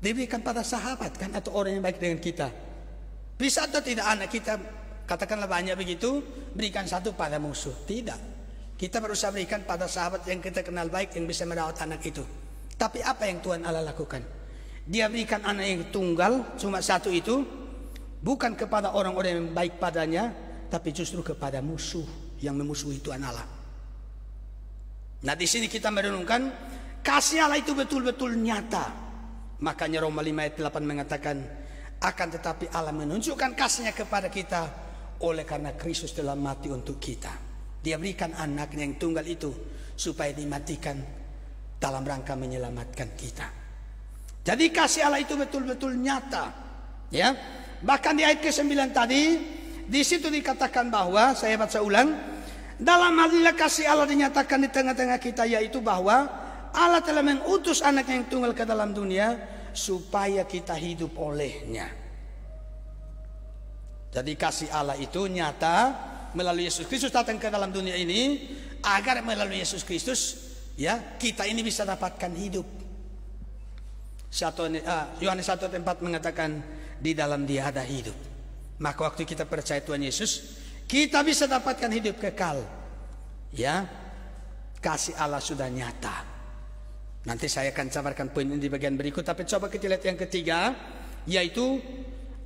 [SPEAKER 2] Diberikan pada sahabat kan, atau orang yang baik dengan kita. Bisa atau tidak anak kita katakanlah banyak begitu, berikan satu pada musuh? Tidak. Kita berusaha berikan pada sahabat yang kita kenal baik, yang bisa merawat anak itu. Tapi apa yang Tuhan Allah lakukan? Dia berikan anak yang tunggal, cuma satu itu, bukan kepada orang-orang yang baik padanya, tapi justru kepada musuh yang memusuhi Tuhan Allah. Nah, di sini kita merenungkan kasih Allah itu betul-betul nyata. Makanya Roma 5 ayat 8 mengatakan, akan tetapi Allah menunjukkan kasihnya kepada kita oleh karena Kristus telah mati untuk kita. Dia berikan anaknya yang tunggal itu supaya dimatikan dalam rangka menyelamatkan kita. Jadi kasih Allah itu betul-betul nyata. Ya, bahkan di ayat ke-9 tadi, di situ dikatakan bahwa, saya baca ulang, dalam hal inilah kasih Allah dinyatakan di tengah-tengah kita, yaitu bahwa Allah telah mengutus anaknya yang tunggal ke dalam dunia supaya kita hidup olehnya. Jadi kasih Allah itu nyata melalui Yesus Kristus datang ke dalam dunia ini, agar melalui Yesus Kristus ya kita ini bisa dapatkan hidup. Yohanes 1:4 mengatakan di dalam Dia ada hidup. Maka waktu kita percaya Tuhan Yesus, kita bisa dapatkan hidup kekal. Ya, kasih Allah sudah nyata. Nanti saya akan jabarkan poin ini di bagian berikut. Tapi coba kita lihat yang ketiga, yaitu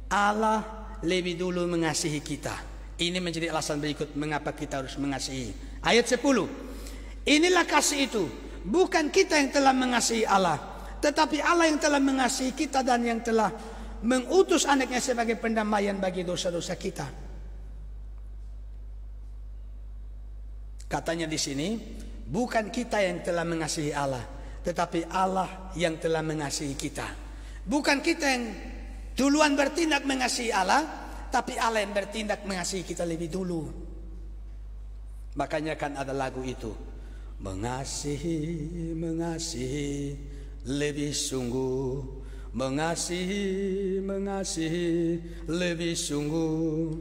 [SPEAKER 2] Allah lebih dulu mengasihi kita. Ini menjadi alasan berikut mengapa kita harus mengasihi. Ayat 10. Inilah kasih itu, bukan kita yang telah mengasihi Allah, tetapi Allah yang telah mengasihi kita dan yang telah mengutus anaknya sebagai pendamaian bagi dosa-dosa kita. Katanya di sini, bukan kita yang telah mengasihi Allah, tetapi Allah yang telah mengasihi kita. Bukan kita yang duluan bertindak mengasihi Allah, tapi Allah yang bertindak mengasihi kita lebih dulu. Makanya kan ada lagu itu, mengasihi, mengasihi lebih sungguh, mengasihi, mengasihi lebih sungguh.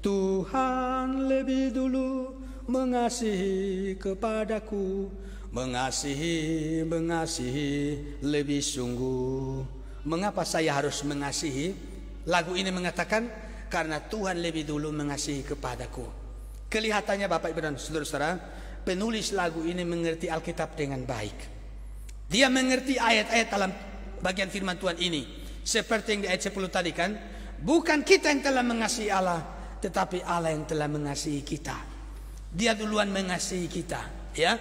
[SPEAKER 2] Tuhan lebih dulu mengasihi kepadaku, mengasihi, mengasihi lebih sungguh. Mengapa saya harus mengasihi? Lagu ini mengatakan karena Tuhan lebih dulu mengasihi kepadaku. Kelihatannya Bapak Ibu dan Saudara-saudara, penulis lagu ini mengerti Alkitab dengan baik. Dia mengerti ayat-ayat dalam bagian firman Tuhan ini. Seperti yang di ayat 10 tadi kan, bukan kita yang telah mengasihi Allah, tetapi Allah yang telah mengasihi kita. Dia duluan mengasihi kita, ya.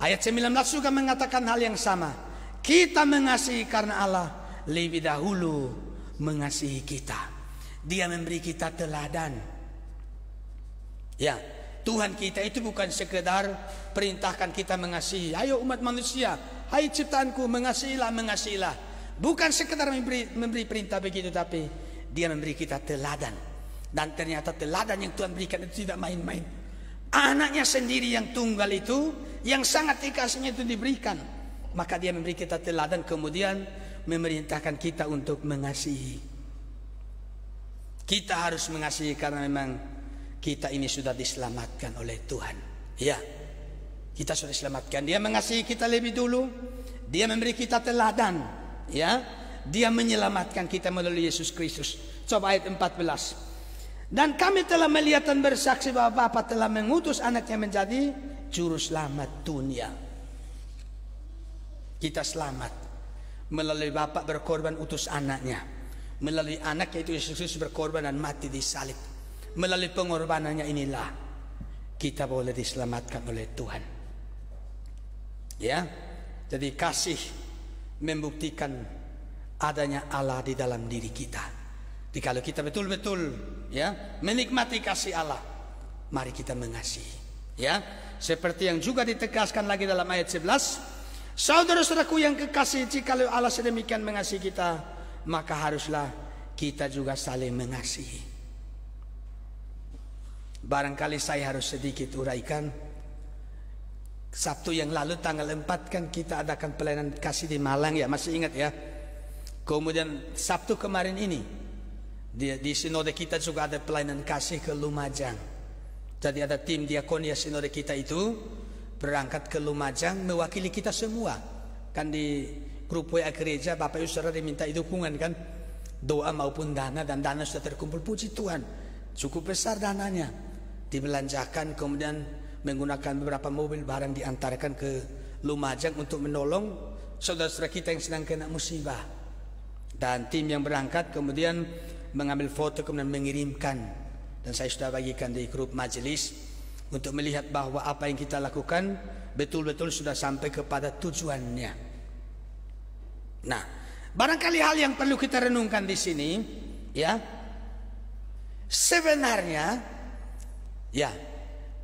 [SPEAKER 2] Ayat 19 juga mengatakan hal yang sama. Kita mengasihi karena Allah lebih dahulu mengasihi kita. Dia memberi kita teladan. Ya, Tuhan kita itu bukan sekedar perintahkan kita mengasihi. Ayo umat manusia, hai ciptaanku, mengasihilah, mengasihilah. Bukan sekedar memberi perintah begitu, tapi Dia memberi kita teladan. Dan ternyata teladan yang Tuhan berikan itu tidak main-main. Anaknya sendiri yang tunggal itu, yang sangat dikasihnya itu diberikan. Maka Dia memberi kita teladan, kemudian memerintahkan kita untuk mengasihi. Kita harus mengasihi karena memang kita ini sudah diselamatkan oleh Tuhan. Ya, kita sudah diselamatkan. Dia mengasihi kita lebih dulu. Dia memberi kita teladan. Ya, Dia menyelamatkan kita melalui Yesus Kristus. Coba ayat 14. Dan kami telah melihat dan bersaksi bahwa Bapa telah mengutus anaknya menjadi juru selamat dunia. Kita selamat melalui Bapa berkorban utus anaknya. Melalui anak yaitu Yesus Kristus berkorban dan mati di salib. Melalui pengorbanannya inilah kita boleh diselamatkan oleh Tuhan. Ya, jadi kasih membuktikan adanya Allah di dalam diri kita. Jadi kalau kita betul-betul ya menikmati kasih Allah, mari kita mengasihi. Ya, seperti yang juga ditegaskan lagi dalam ayat 11, saudara-saudaraku yang kekasih, jikalau Allah sedemikian mengasihi kita, maka haruslah kita juga saling mengasihi. Barangkali saya harus sedikit uraikan. Sabtu yang lalu tanggal 4 kan kita adakan pelayanan kasih di Malang, ya, masih ingat ya. Kemudian Sabtu kemarin ini di sinode kita juga ada pelayanan kasih ke Lumajang. Jadi ada tim diakonia sinode kita itu berangkat ke Lumajang mewakili kita semua. Kan di grup WA gereja Bapak Ibu Saudara diminta dukungan kan, doa maupun dana, dan dana sudah terkumpul, puji Tuhan. Cukup besar dananya, dibelanjakan, kemudian menggunakan beberapa mobil barang diantarkan ke Lumajang untuk menolong saudara-saudara kita yang sedang kena musibah. Dan tim yang berangkat kemudian mengambil foto kemudian mengirimkan, dan saya sudah bagikan di grup majelis untuk melihat bahwa apa yang kita lakukan betul-betul sudah sampai kepada tujuannya. Nah, barangkali hal yang perlu kita renungkan di sini, ya, sebenarnya, ya,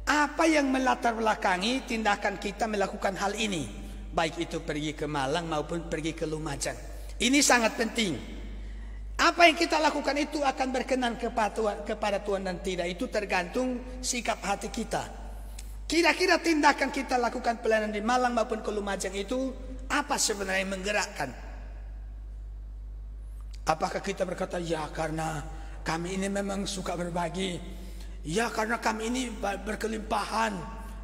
[SPEAKER 2] apa yang melatar belakangi tindakan kita melakukan hal ini, baik itu pergi ke Malang maupun pergi ke Lumajang. Ini sangat penting. Apa yang kita lakukan itu akan berkenan kepada Tuhan dan tidak, itu tergantung sikap hati kita. Kira-kira tindakan kita lakukan pelayanan di Malang maupun ke Lumajang itu apa sebenarnya yang menggerakkan? Apakah kita berkata, ya karena kami ini memang suka berbagi, ya karena kami ini berkelimpahan,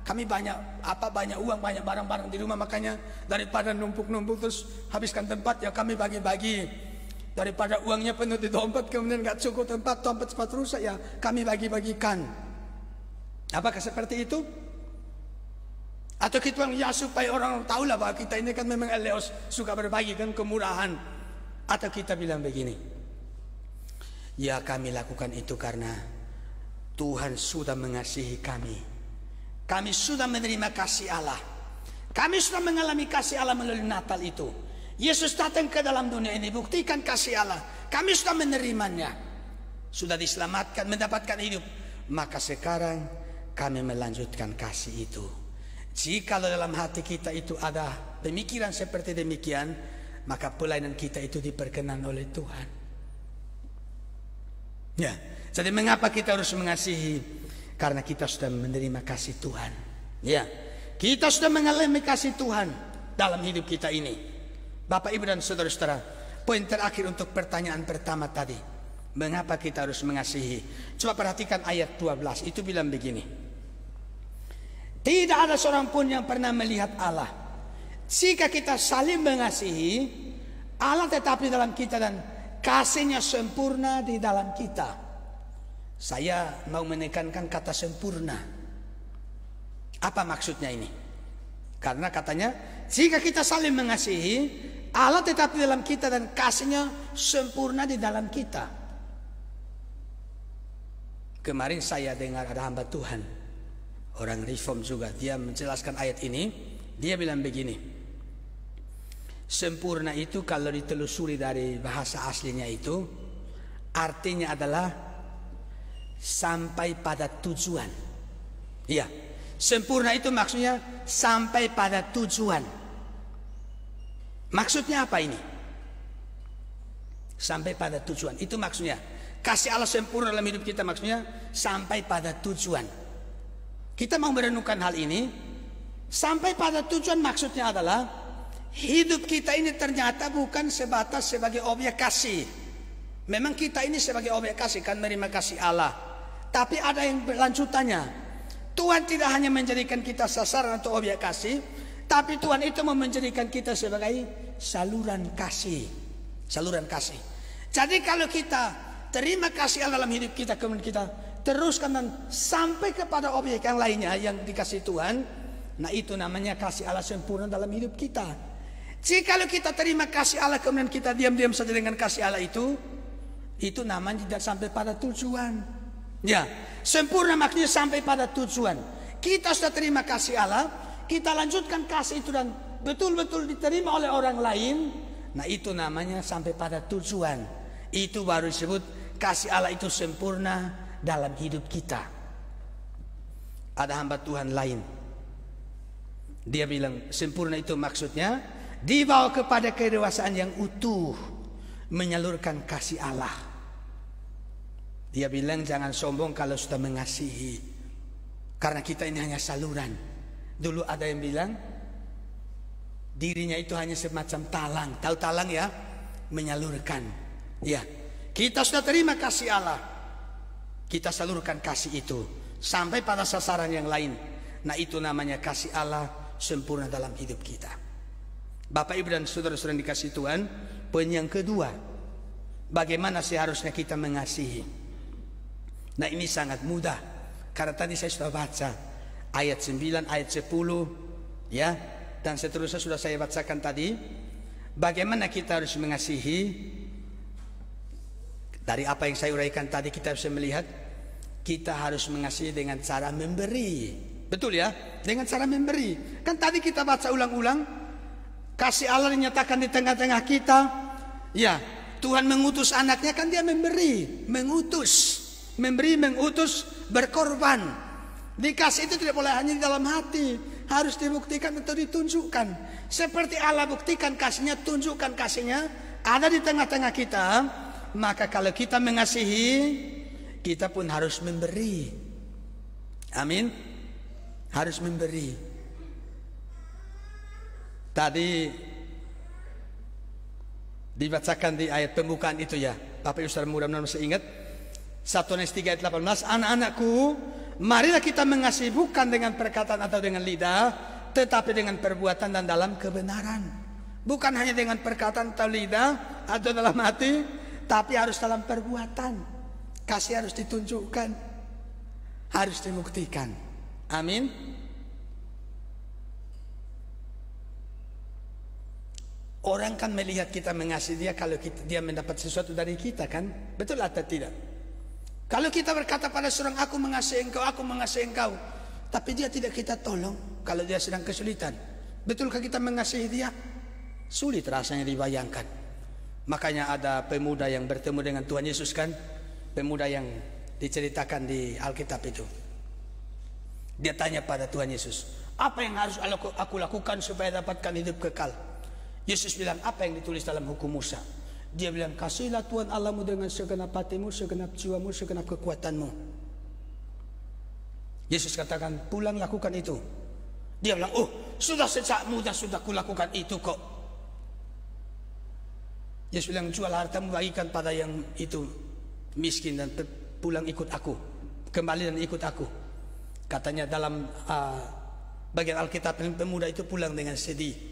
[SPEAKER 2] kami banyak uang, banyak barang-barang di rumah, makanya daripada numpuk-numpuk terus habiskan tempat, ya kami bagi-bagi. Daripada uangnya penuh di dompet kemudian gak cukup tempat, dompet cepat rusak, ya kami bagi-bagikan. Apakah seperti itu? Atau kita bilang, ya supaya orang tahu lah bahwa kita ini kan memang eleos, suka berbagi kan, kemurahan. Atau kita bilang begini, ya kami lakukan itu karena Tuhan sudah mengasihi kami. Kami sudah menerima kasih Allah. Kami sudah mengalami kasih Allah melalui Natal itu. Yesus datang ke dalam dunia ini, buktikan kasih Allah. Kami sudah menerimanya, sudah diselamatkan, mendapatkan hidup. Maka sekarang kami melanjutkan kasih itu. Jika dalam hati kita itu ada pemikiran seperti demikian, maka pelayanan kita itu diperkenan oleh Tuhan. Ya, Jadi mengapa kita harus mengasihi? Karena kita sudah menerima kasih Tuhan. Ya, kita sudah mengalami kasih Tuhan dalam hidup kita ini. Bapak, Ibu, dan saudara-saudara, poin terakhir untuk pertanyaan pertama tadi, mengapa kita harus mengasihi? Coba perhatikan ayat 12, itu bilang begini. Tidak ada seorang pun yang pernah melihat Allah. Jika kita saling mengasihi, Allah tetap di dalam kita dan kasih-Nya sempurna di dalam kita. Saya mau menekankan kata sempurna. Apa maksudnya ini? Karena katanya, jika kita saling mengasihi, Allah tetap di dalam kita dan kasih-Nya sempurna di dalam kita. Kemarin saya dengar ada hamba Tuhan, orang Reform juga, dia menjelaskan ayat ini. Dia bilang begini, sempurna itu kalau ditelusuri dari bahasa aslinya itu, artinya adalah sampai pada tujuan. Iya, sempurna itu maksudnya sampai pada tujuan. Maksudnya apa ini? Sampai pada tujuan, itu maksudnya kasih Allah sempurna dalam hidup kita, maksudnya sampai pada tujuan. Kita mau merenungkan hal ini. Sampai pada tujuan maksudnya adalah hidup kita ini ternyata bukan sebatas sebagai objek kasih. Memang kita ini sebagai objek kasih kan menerima kasih Allah. Tapi ada yang lanjutannya. Tuhan tidak hanya menjadikan kita sasaran atau objek kasih, tapi Tuhan itu mau menjadikan kita sebagai saluran kasih. Saluran kasih. Jadi kalau kita terima kasih Allah dalam hidup kita, kemudian kita teruskan dan sampai kepada objek yang lainnya yang dikasih Tuhan, nah itu namanya kasih Allah sempurna dalam hidup kita. Jika kita terima kasih Allah kemudian kita diam-diam saja dengan kasih Allah itu namanya tidak sampai pada tujuan. Ya, sempurna maksudnya sampai pada tujuan. Kita sudah terima kasih Allah, kita lanjutkan kasih itu dan betul-betul diterima oleh orang lain. Nah itu namanya sampai pada tujuan. Itu baru disebut kasih Allah itu sempurna dalam hidup kita. Ada hamba Tuhan lain, dia bilang sempurna itu maksudnya dibawa kepada kedewasaan yang utuh, menyalurkan kasih Allah. Dia bilang jangan sombong kalau sudah mengasihi, karena kita ini hanya saluran. Dulu ada yang bilang dirinya itu hanya semacam talang. Tahu talang ya? Menyalurkan. Ya, kita sudah terima kasih Allah, kita salurkan kasih itu sampai pada sasaran yang lain. Nah itu namanya kasih Allah sempurna dalam hidup kita. Bapak, Ibu, dan saudara-saudara yang dikasihi Tuhan, poin yang kedua, bagaimana seharusnya kita mengasihi? Nah ini sangat mudah, karena tadi saya sudah baca ayat 9, ayat 10 ya, dan seterusnya sudah saya bacakan tadi. Bagaimana kita harus mengasihi? Dari apa yang saya uraikan tadi kita bisa melihat kita harus mengasihi dengan cara memberi. Betul ya? Dengan cara memberi. Kan tadi kita baca ulang-ulang, kasih Allah dinyatakan di tengah-tengah kita. Ya, Tuhan mengutus anaknya, kan dia memberi, mengutus. Memberi, mengutus, berkorban. Dikasih itu tidak boleh hanya di dalam hati, harus dibuktikan atau ditunjukkan. Seperti Allah buktikan kasih-Nya, tunjukkan kasih-Nya ada di tengah-tengah kita. Maka kalau kita mengasihi, kita pun harus memberi. Amin. Harus memberi. Tadi dibacakan di ayat pembukaan itu ya, Bapak Ibu Saudara mudah-mudahan masih ingat. 1 Yohanes 3 ayat 18, anak-anakku, marilah kita mengasihi bukan dengan perkataan atau dengan lidah, tetapi dengan perbuatan dan dalam kebenaran. Bukan hanya dengan perkataan atau lidah atau dalam hati, tapi harus dalam perbuatan. Kasih harus ditunjukkan, harus dibuktikan. Amin. Orang kan melihat kita mengasihi dia kalau dia mendapat sesuatu dari kita, kan? Betul atau tidak? Kalau kita berkata pada seorang, aku mengasihi engkau, tapi dia tidak kita tolong kalau dia sedang kesulitan, betulkah kita mengasihi dia? Sulit rasanya dibayangkan. Makanya ada pemuda yang bertemu dengan Tuhan Yesus, kan? Pemuda yang diceritakan di Alkitab itu. Dia tanya pada Tuhan Yesus, apa yang harus aku lakukan supaya dapatkan hidup kekal? Yesus bilang, apa yang ditulis dalam hukum Musa? Dia bilang, kasihlah Tuhan Allahmu dengan segenap hatimu, segenap jiwamu, segenap kekuatanmu. Yesus katakan, pulang lakukan itu. Dia bilang, oh sudah sejak muda sudah kulakukan itu kok. Yesus bilang, jual hartamu bagikan pada yang itu miskin dan pulang ikut aku. Kembali dan ikut aku. Katanya dalam bagian Alkitab, pemuda itu pulang dengan sedih.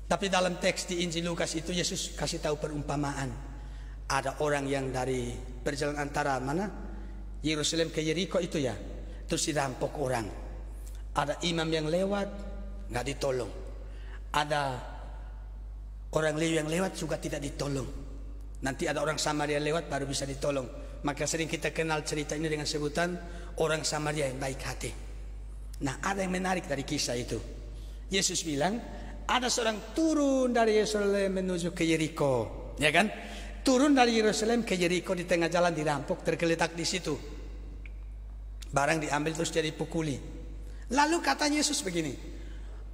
[SPEAKER 2] Tapi dalam teks di Injil Lukas itu Yesus kasih tahu perumpamaan. Ada orang yang dari perjalanan antara mana? Yerusalem ke Yeriko itu ya. Terus dirampok orang. Ada imam yang lewat, nggak ditolong. Ada orang Lewi yang lewat juga tidak ditolong. Nanti ada orang Samaria lewat baru bisa ditolong. Maka sering kita kenal cerita ini dengan sebutan orang Samaria yang baik hati. Nah, ada yang menarik dari kisah itu. Yesus bilang, ada seorang turun dari Yerusalem menuju ke Yeriko, ya kan? Turun dari Yerusalem ke Yeriko, di tengah jalan dirampok, tergeletak di situ. Barang diambil terus dia dipukuli. Lalu kata Yesus begini,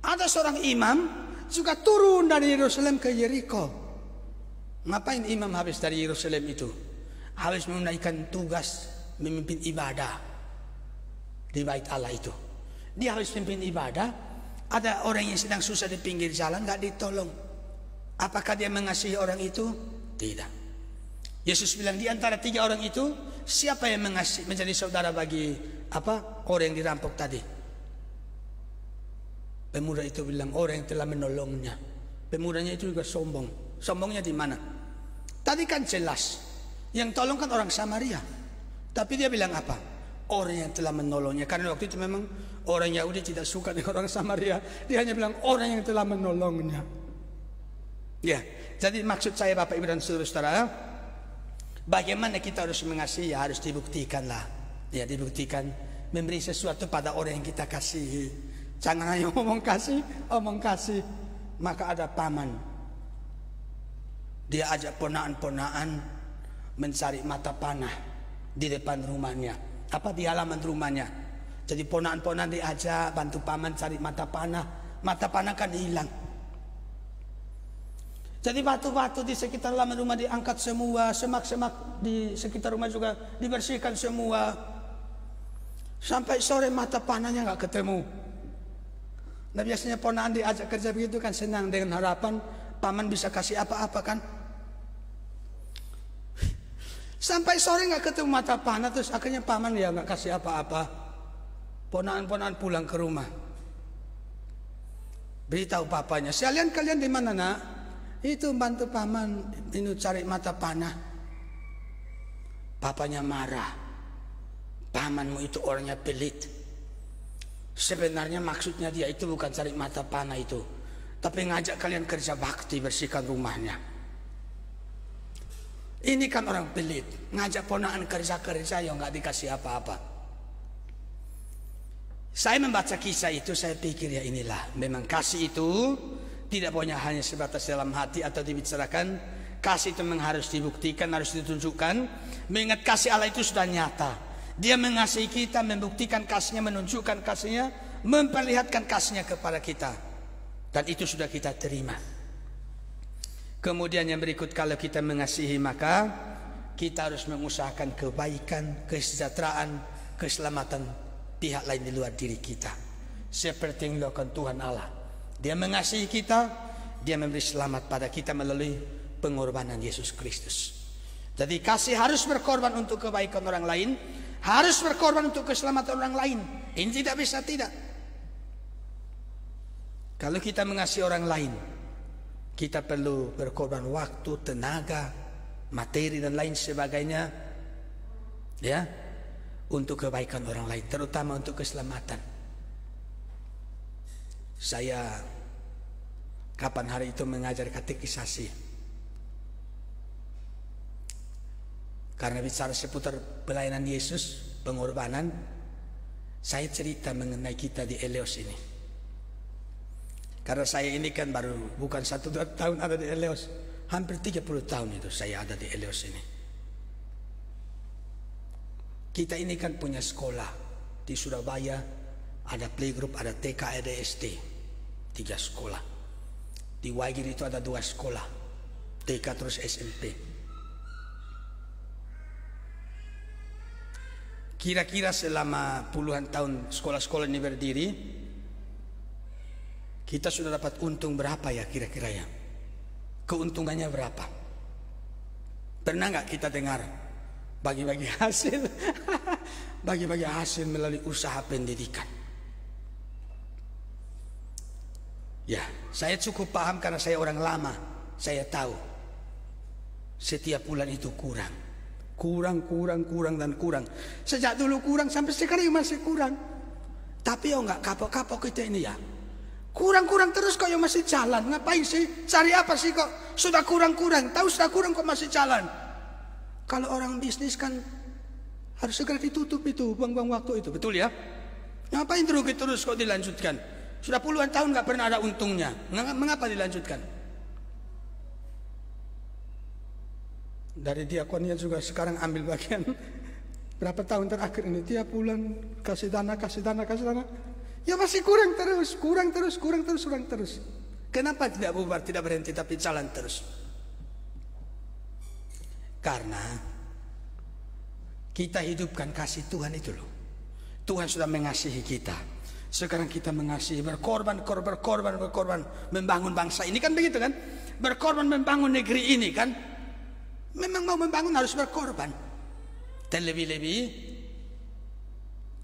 [SPEAKER 2] ada seorang imam juga turun dari Yerusalem ke Yeriko. Ngapain imam habis dari Yerusalem itu? Habis menunaikan tugas memimpin ibadah di bait Allah itu. Dia habis memimpin ibadah. Ada orang yang sedang susah di pinggir jalan, gak ditolong. Apakah dia mengasihi orang itu? Tidak. Yesus bilang, di antara 3 orang itu, siapa yang mengasihi, menjadi saudara bagi orang yang dirampok tadi? Pemuda itu bilang, orang yang telah menolongnya. Pemudanya itu juga sombong. Sombongnya di mana? Tadi kan jelas, yang tolong kan orang Samaria. Tapi dia bilang apa? Orang yang telah menolongnya. Karena waktu itu memang orang Yahudi tidak suka dengan orang Samaria. Dia hanya bilang orang yang telah menolongnya. Ya, jadi maksud saya Bapak Ibu dan saudara-saudara, bagaimana kita harus mengasihi, ya harus dibuktikan lah. Ya, dibuktikan memberi sesuatu pada orang yang kita kasihi. Jangan hanya omong kasih. Maka ada paman, dia ajak ponaan-ponaan mencari mata panah di depan rumahnya. Di halaman rumahnya. Jadi ponaan-ponaan diajak bantu paman cari mata panah. Mata panah kan hilang. Jadi batu-batu di sekitar halaman rumah diangkat semua. Semak-semak di sekitar rumah juga dibersihkan semua. Sampai sore mata panahnya gak ketemu. Nah, biasanya ponaan diajak kerja begitu kan senang, dengan harapan paman bisa kasih apa-apa kan. Sampai sore gak ketemu mata panah. Terus akhirnya paman ya gak kasih apa-apa. Ponaan-ponaan pulang ke rumah. Beritahu papanya, sekalian kalian di mana nak? Itu bantu paman ini cari mata panah. Papanya marah. Pamanmu itu orangnya pelit. Sebenarnya maksudnya dia itu bukan cari mata panah itu, tapi ngajak kalian kerja bakti, bersihkan rumahnya. Ini kan orang pelit, ngajak ponaan kerja-kerja yang nggak dikasih apa-apa. Saya membaca kisah itu, saya pikir ya inilah, memang kasih itu tidak punya hanya sebatas dalam hati atau dibicarakan. Kasih itu memang harus dibuktikan, harus ditunjukkan. Mengingat kasih Allah itu sudah nyata. Dia mengasihi kita, membuktikan kasihnya, menunjukkan kasihnya, memperlihatkan kasihnya kepada kita. Dan itu sudah kita terima. Kemudian yang berikut, kalau kita mengasihi maka kita harus mengusahakan kebaikan, kesejahteraan, keselamatan pihak lain di luar diri kita. Seperti yang dilakukan Tuhan Allah. Dia mengasihi kita, dia memberi selamat pada kita melalui pengorbanan Yesus Kristus. Jadi kasih harus berkorban untuk kebaikan orang lain, harus berkorban untuk keselamatan orang lain. Ini tidak bisa tidak. Kalau kita mengasihi orang lain, kita perlu berkorban waktu, tenaga, materi dan lain sebagainya, ya, untuk kebaikan orang lain, terutama untuk keselamatan. Saya kapan hari itu mengajar katekisasi, karena bicara seputar pelayanan Yesus, pengorbanan, saya cerita mengenai kita di Eleos ini. Karena saya ini kan baru bukan 1-2 tahun ada di Eleos, hampir 30 tahun itu saya ada di Eleos ini. Kita ini kan punya sekolah di Surabaya, ada playgroup, ada TK, ada SD, 3 sekolah. Di Waigiri itu ada 2 sekolah, TK terus SMP. Kira-kira selama puluhan tahun sekolah-sekolah ini berdiri, kita sudah dapat untung berapa ya kira-kira ya? Keuntungannya berapa? Pernah nggak kita dengar bagi-bagi hasil? Bagi-bagi hasil melalui usaha pendidikan. Ya, saya cukup paham karena saya orang lama. Saya tahu setiap bulan itu kurang, dan kurang. Sejak dulu kurang sampai sekarang masih kurang. Tapi enggak kapok-kapok kita ini ya. Kurang terus kok yang masih jalan. Ngapain sih? Cari apa sih kok? Sudah kurang. Tahu sudah kurang kok masih jalan. Kalau orang bisnis kan harus segera ditutup itu, buang-buang waktu itu. Betul ya? Ngapain terus kok dilanjutkan? Sudah puluhan tahun nggak pernah ada untungnya. Mengapa dilanjutkan? Dari diakonnya juga sekarang ambil bagian. Berapa tahun terakhir ini tiap bulan kasih dana. Ya masih kurang terus. Kenapa tidak bubar, tidak berhenti tapi jalan terus? Karena kita hidupkan kasih Tuhan itu loh. Tuhan sudah mengasihi kita. Sekarang kita mengasihi, berkorban, membangun bangsa ini kan begitu kan? Berkorban membangun negeri ini kan? Memang mau membangun harus berkorban. Dan lebih-lebih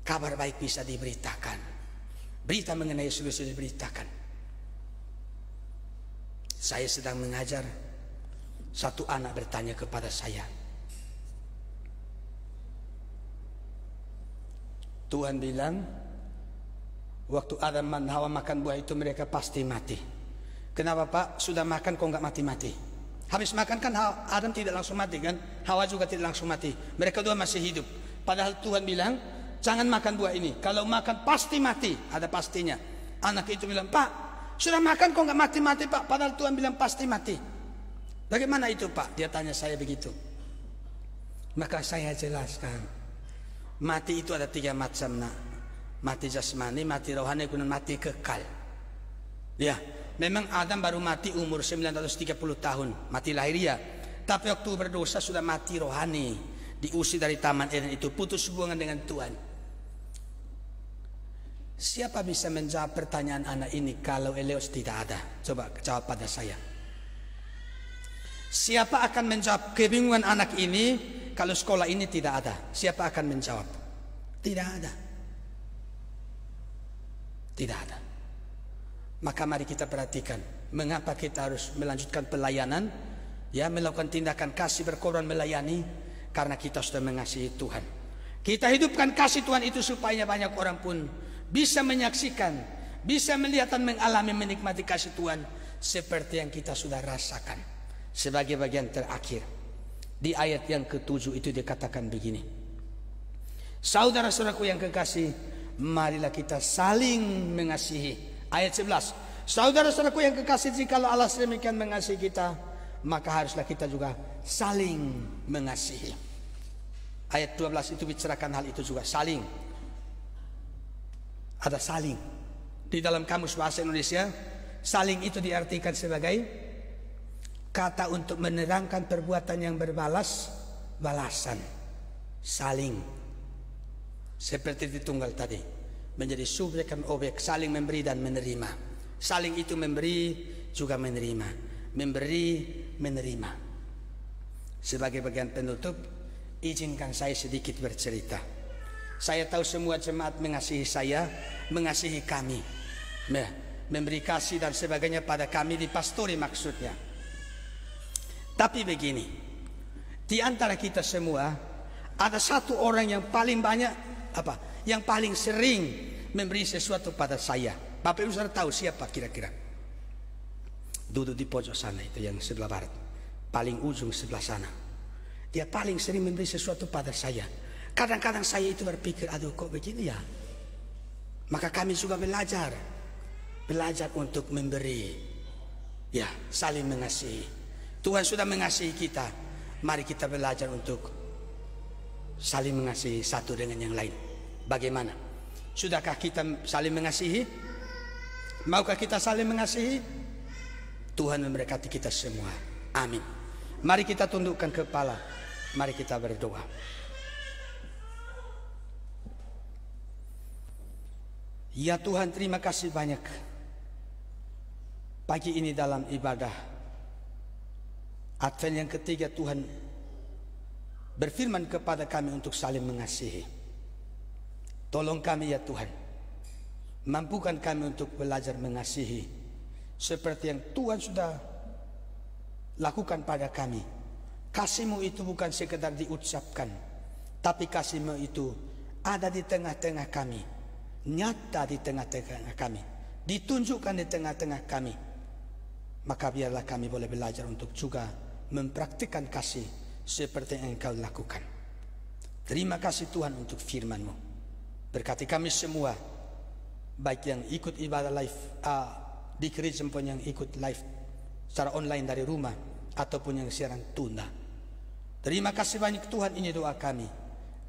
[SPEAKER 2] kabar baik bisa diberitakan. Berita mengenai Yesus bisa diberitakan. Saya sedang mengajar, satu anak bertanya kepada saya, Tuhan bilang waktu Adam dan Hawa makan buah itu mereka pasti mati. Kenapa Pak? Sudah makan kok nggak mati-mati? Habis makan kan Adam tidak langsung mati kan? Hawa juga tidak langsung mati. Mereka dua masih hidup. Padahal Tuhan bilang jangan makan buah ini. Kalau makan pasti mati. Ada pastinya. Anak itu bilang, Pak sudah makan kok nggak mati-mati Pak? Padahal Tuhan bilang pasti mati. Bagaimana itu Pak? Dia tanya saya begitu. Maka saya jelaskan. Mati itu ada 3 macam nak. Mati jasmani, mati rohani, kemudian mati kekal. Ya, memang Adam baru mati umur 930 tahun, mati lahiriah. Tapi waktu berdosa sudah mati rohani, diusir dari Taman Eden itu, putus hubungan dengan Tuhan. Siapa bisa menjawab pertanyaan anak ini kalau Eleos tidak ada? Coba jawab pada saya. Siapa akan menjawab kebingungan anak ini kalau sekolah ini tidak ada? Siapa akan menjawab? Tidak ada. Tidak ada. Maka mari kita perhatikan mengapa kita harus melanjutkan pelayanan, ya, melakukan tindakan kasih, berkorban melayani, karena kita sudah mengasihi Tuhan. Kita hidupkan kasih Tuhan itu supaya banyak orang pun bisa menyaksikan, bisa melihat dan mengalami, menikmati kasih Tuhan seperti yang kita sudah rasakan. Sebagai bagian terakhir di ayat yang ke-7 itu dikatakan begini, saudara-saudaraku yang kekasih, marilah kita saling mengasihi. Ayat 11, saudara-saudaraku yang kekasih, jikalau Allah sedemikian mengasihi kita, maka haruslah kita juga saling mengasihi. Ayat 12 itu bicarakan hal itu juga, saling. Ada saling. Di dalam kamus bahasa Indonesia, saling itu diartikan sebagai kata untuk menerangkan perbuatan yang berbalas-balasan. Saling. Seperti di tunggal tadi, menjadi subjek dan objek, saling memberi dan menerima. Saling itu memberi juga menerima, memberi menerima. Sebagai bagian penutup, izinkan saya sedikit bercerita. Saya tahu semua jemaat mengasihi saya, mengasihi kami, memberi kasih dan sebagainya pada kami di pastori maksudnya. Tapi begini, di antara kita semua ada satu orang yang paling banyak yang paling sering memberi sesuatu pada saya. Bapak Ibu saudara tahu siapa kira-kira? Duduk di pojok sana itu yang sebelah barat, paling ujung sebelah sana. Dia paling sering memberi sesuatu pada saya. Kadang-kadang saya itu berpikir, aduh kok begini ya. Maka kami juga belajar untuk memberi, ya, saling mengasihi. Tuhan sudah mengasihi kita, mari kita belajar untuk saling mengasihi satu dengan yang lain. Bagaimana? Sudahkah kita saling mengasihi? Maukah kita saling mengasihi? Tuhan memberkati kita semua. Amin. Mari kita tundukkan kepala. Mari kita berdoa. Ya Tuhan, terima kasih banyak. Pagi ini dalam ibadah Advent yang ketiga, Tuhan berfirman kepada kami untuk saling mengasihi. Tolong kami ya Tuhan, mampukan kami untuk belajar mengasihi seperti yang Tuhan sudah lakukan pada kami. Kasih-Mu itu bukan sekedar diucapkan, tapi kasih-Mu itu ada di tengah-tengah kami, nyata di tengah-tengah kami, ditunjukkan di tengah-tengah kami. Maka biarlah kami boleh belajar untuk juga mempraktikkan kasih seperti yang Engkau lakukan. Terima kasih Tuhan untuk firman-Mu. Berkati kami semua, baik yang ikut ibadah live di gereja pun yang ikut live secara online dari rumah ataupun yang siaran tunda. Terima kasih banyak Tuhan, ini doa kami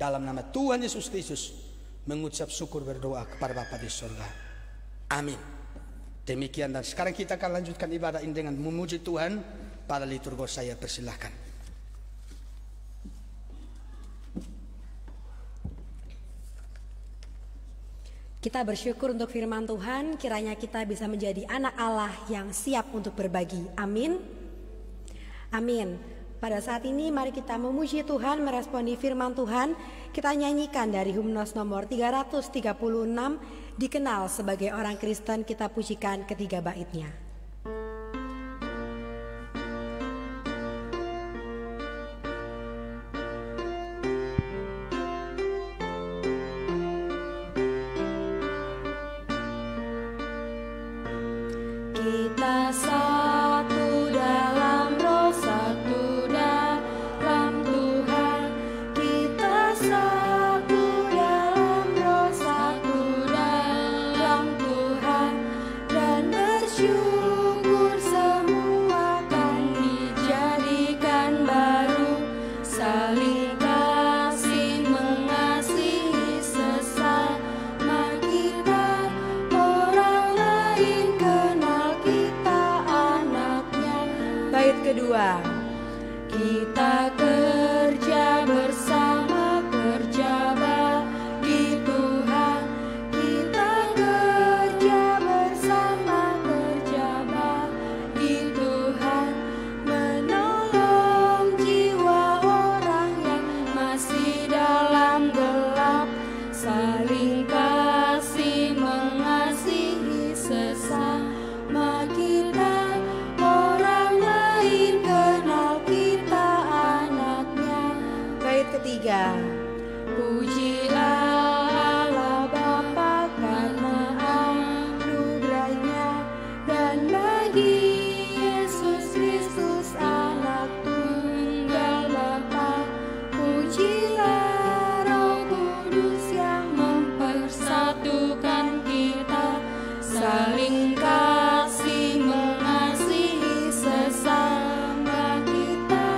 [SPEAKER 2] dalam nama Tuhan Yesus Kristus, mengucap syukur berdoa kepada Bapa di surga. Amin. Demikian, dan sekarang kita akan lanjutkan ibadah ini dengan memuji Tuhan pada liturgi. Saya persilahkan.
[SPEAKER 3] Kita bersyukur untuk firman Tuhan, kiranya kita bisa menjadi anak Allah yang siap untuk berbagi. Amin. Amin. Pada saat ini mari kita memuji Tuhan, meresponi firman Tuhan. Kita nyanyikan dari himnos nomor 336, dikenal sebagai orang Kristen. Kita pujikan ketiga baitnya.
[SPEAKER 1] Kita satu dalam roh, satu dalam Tuhan. Kita satu dalam roh, satu dalam Tuhan. Dan bersyukur semua akan dijadikan baru. Saling kasih mengasihi sesama kita. Orang lain kenal kita anaknya.
[SPEAKER 3] Bait kedua.
[SPEAKER 1] Kita kerja bersama, kerja bagi Tuhan. Kita kerja bersama, kerja bagi Tuhan. Menolong jiwa orang yang masih dalam gelap. Saling kasih mengasihi sesama kita. Orang lain kenal kita anaknya.
[SPEAKER 3] Bait ketiga.
[SPEAKER 1] Pujilah Allah Bapa karena anugerahnya, dan bagi Yesus Kristus anak tunggal Bapa. Pujilah Roh Kudus yang mempersatukan kita. Saling kasih mengasihi sesama kita.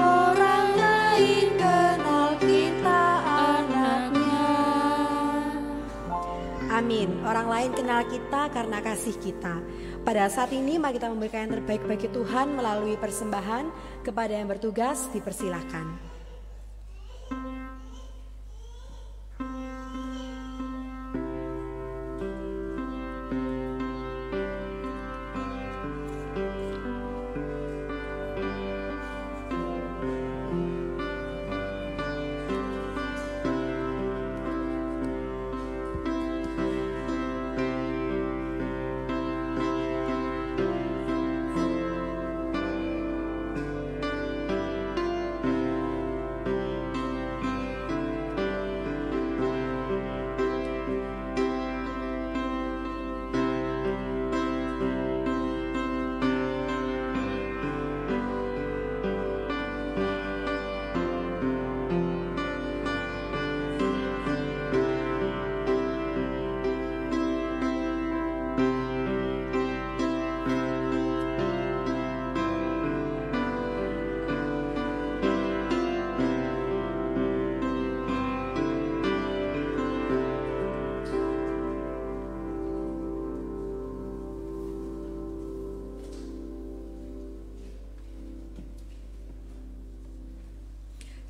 [SPEAKER 1] Orang lain kenal kita anaknya.
[SPEAKER 3] Amin. Orang lain kenal kita karena kasih kita. Pada saat ini mari kita memberikan yang terbaik bagi Tuhan melalui persembahan. Kepada yang bertugas dipersilahkan.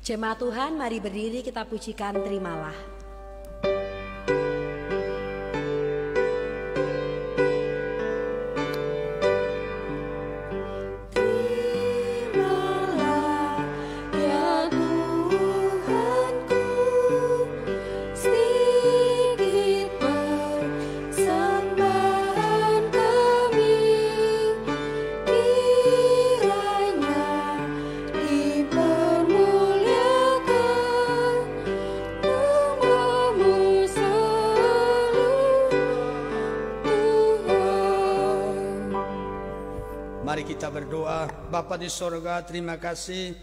[SPEAKER 3] Jemaat Tuhan, mari berdiri kita pujikan Terimalah.
[SPEAKER 2] Kita berdoa. Bapa di sorga, terima kasih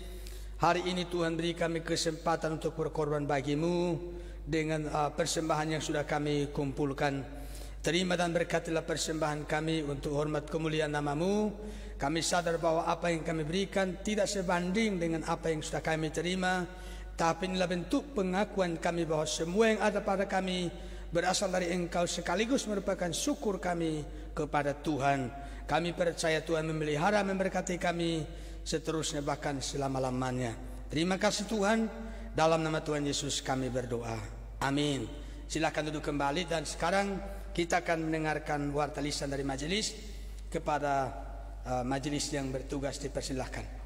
[SPEAKER 2] hari ini Tuhan beri kami kesempatan untuk berkorban bagimu dengan persembahan yang sudah kami kumpulkan. Terima dan berkatilah persembahan kami untuk hormat kemuliaan namamu. Kami sadar bahwa apa yang kami berikan tidak sebanding dengan apa yang sudah kami terima, tapi inilah bentuk pengakuan kami bahwa semua yang ada pada kami berasal dari Engkau, sekaligus merupakan syukur kami kepada Tuhan. Kami percaya Tuhan memelihara, memberkati kami seterusnya bahkan selama-lamanya. Terima kasih Tuhan, dalam nama Tuhan Yesus kami berdoa. Amin. Silakan duduk kembali dan sekarang kita akan mendengarkan warta lisan dari majelis. Kepada majelis yang bertugas dipersilahkan.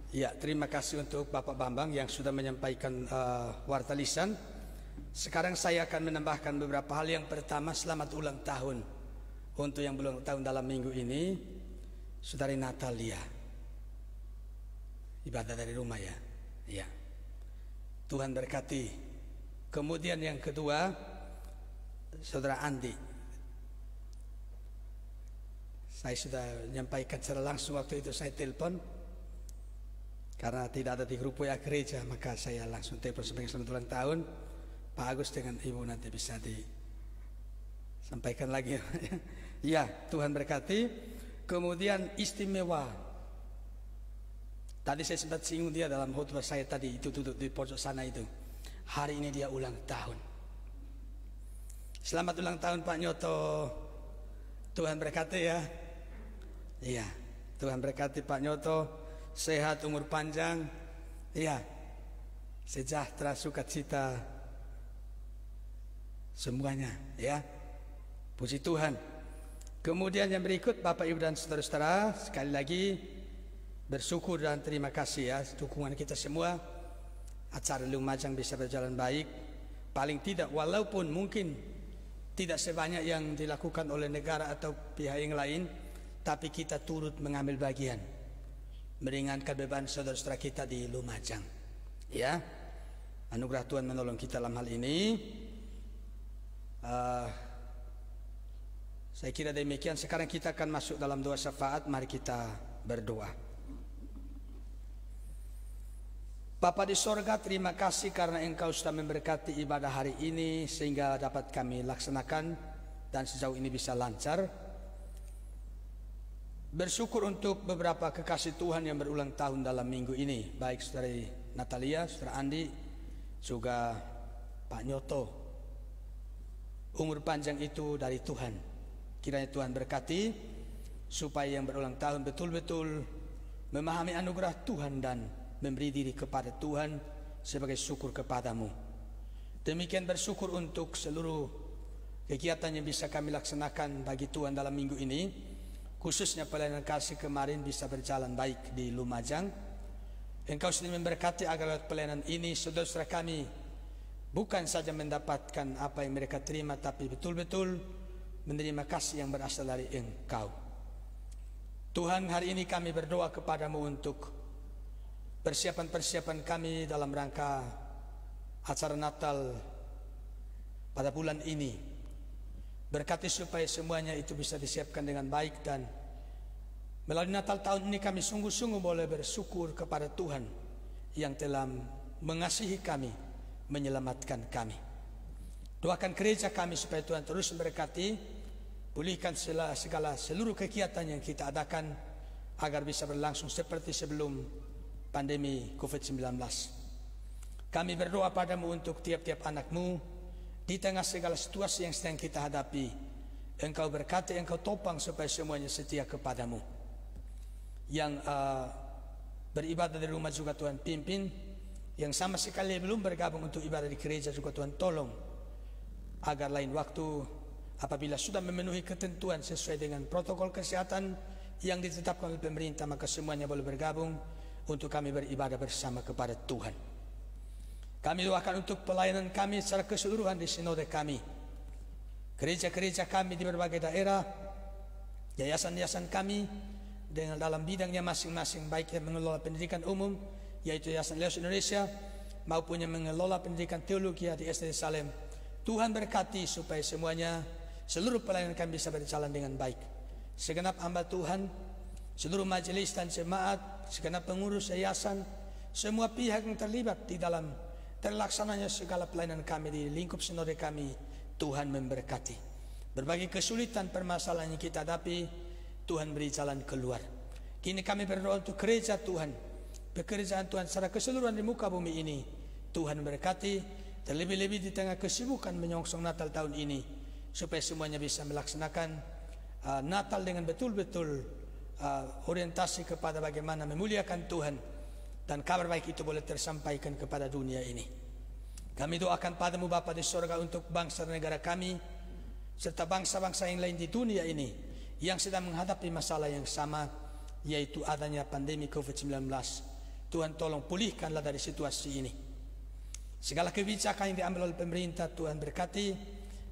[SPEAKER 2] Ya, terima kasih untuk Bapak Bambang yang sudah menyampaikan warta lisan. Sekarang saya akan menambahkan beberapa hal. Yang pertama, selamat ulang tahun untuk yang belum tahun dalam minggu ini, Saudari Natalia. Ibadah dari rumah ya. Ya. Tuhan berkati. Kemudian yang kedua, Saudara Andi. Saya sudah menyampaikan secara langsung waktu itu saya telepon. Karena tidak ada di grup WA gereja, maka saya langsung telepon sebagai selamat ulang tahun. Pak Agus dengan Ibu nanti bisa disampaikan lagi. Ya, Tuhan berkati. Kemudian istimewa. Tadi saya sempat singgung dia dalam khotbah saya tadi, itu duduk di pojok sana itu. Hari ini dia ulang tahun. Selamat ulang tahun Pak Nyoto. Tuhan berkati ya. Iya. Tuhan berkati Pak Nyoto, sehat, umur panjang, ya, sejahtera, sukacita, semuanya, ya. Puji Tuhan. Kemudian yang berikut, Bapak Ibu dan saudara-saudara, sekali lagi bersyukur dan terima kasih ya dukungan kita semua. Acara Lumajang bisa berjalan baik. Paling tidak, walaupun mungkin tidak sebanyak yang dilakukan oleh negara atau pihak yang lain, tapi kita turut mengambil bagian meringankan beban saudara-saudara kita di Lumajang. Ya, anugerah Tuhan menolong kita dalam hal ini. Saya kira demikian. Sekarang kita akan masuk dalam doa syafaat. Mari kita berdoa. Bapa di sorga, terima kasih karena Engkau sudah memberkati ibadah hari ini sehingga dapat kami laksanakan dan sejauh ini bisa lancar. Bersyukur untuk beberapa kekasih Tuhan yang berulang tahun dalam minggu ini, baik Saudara Natalia, Saudara Andi, juga Pak Nyoto. Umur panjang itu dari Tuhan. Kiranya Tuhan berkati supaya yang berulang tahun betul-betul memahami anugerah Tuhan dan memberi diri kepada Tuhan sebagai syukur kepadamu. Demikian bersyukur untuk seluruh kegiatan yang bisa kami laksanakan bagi Tuhan dalam minggu ini, khususnya pelayanan kasih kemarin bisa berjalan baik di Lumajang. Engkau sendiri memberkati agar pelayanan ini saudara-saudara kami bukan saja mendapatkan apa yang mereka terima, tapi betul-betul menerima kasih yang berasal dari Engkau. Tuhan, hari ini kami berdoa kepadamu untuk persiapan-persiapan kami dalam rangka acara Natal pada bulan ini. Berkati supaya semuanya itu bisa disiapkan dengan baik, dan melalui Natal tahun ini kami sungguh-sungguh boleh bersyukur kepada Tuhan yang telah mengasihi kami, menyelamatkan kami. Doakan gereja kami supaya Tuhan terus memberkati, pulihkan segala seluruh kegiatan yang kita adakan agar bisa berlangsung seperti sebelum pandemi COVID-19. Kami berdoa padamu untuk tiap-tiap anakmu di tengah segala situasi yang sedang kita hadapi. Engkau berkati, Engkau topang supaya semuanya setia kepadamu. Yang beribadah di rumah juga Tuhan pimpin, yang sama sekali belum bergabung untuk ibadah di gereja juga Tuhan tolong, agar lain waktu apabila sudah memenuhi ketentuan sesuai dengan protokol kesehatan yang ditetapkan oleh pemerintah, maka semuanya boleh bergabung untuk kami beribadah bersama kepada Tuhan. Kami doakan untuk pelayanan kami secara keseluruhan di sinode kami, gereja-gereja kami di berbagai daerah, yayasan-yayasan kami dengan dalam bidangnya masing-masing, baik yang mengelola pendidikan umum yaitu Yayasan Leos Indonesia maupun yang mengelola pendidikan teologi di SD Salem. Tuhan berkati supaya semuanya, seluruh pelayanan kami bisa berjalan dengan baik. Segenap hamba Tuhan, seluruh majelis dan jemaat, segenap pengurus yayasan, semua pihak yang terlibat di dalam terlaksananya segala pelayanan kami di lingkup sinode kami, Tuhan memberkati. Berbagai kesulitan permasalahan yang kita hadapi, Tuhan beri jalan keluar. Kini kami berdoa untuk gereja Tuhan, pekerjaan Tuhan secara keseluruhan di muka bumi ini. Tuhan memberkati, terlebih-lebih di tengah kesibukan menyongsong Natal tahun ini, supaya semuanya bisa melaksanakan Natal dengan betul-betul orientasi kepada bagaimana memuliakan Tuhan, dan kabar baik itu boleh tersampaikan kepada dunia ini. Kami doakan padamu Bapa di sorga untuk bangsa dan negara kami, serta bangsa-bangsa yang lain di dunia ini yang sedang menghadapi masalah yang sama, yaitu adanya pandemi COVID-19. Tuhan tolong pulihkanlah dari situasi ini. Segala kebijakan yang diambil oleh pemerintah Tuhan berkati,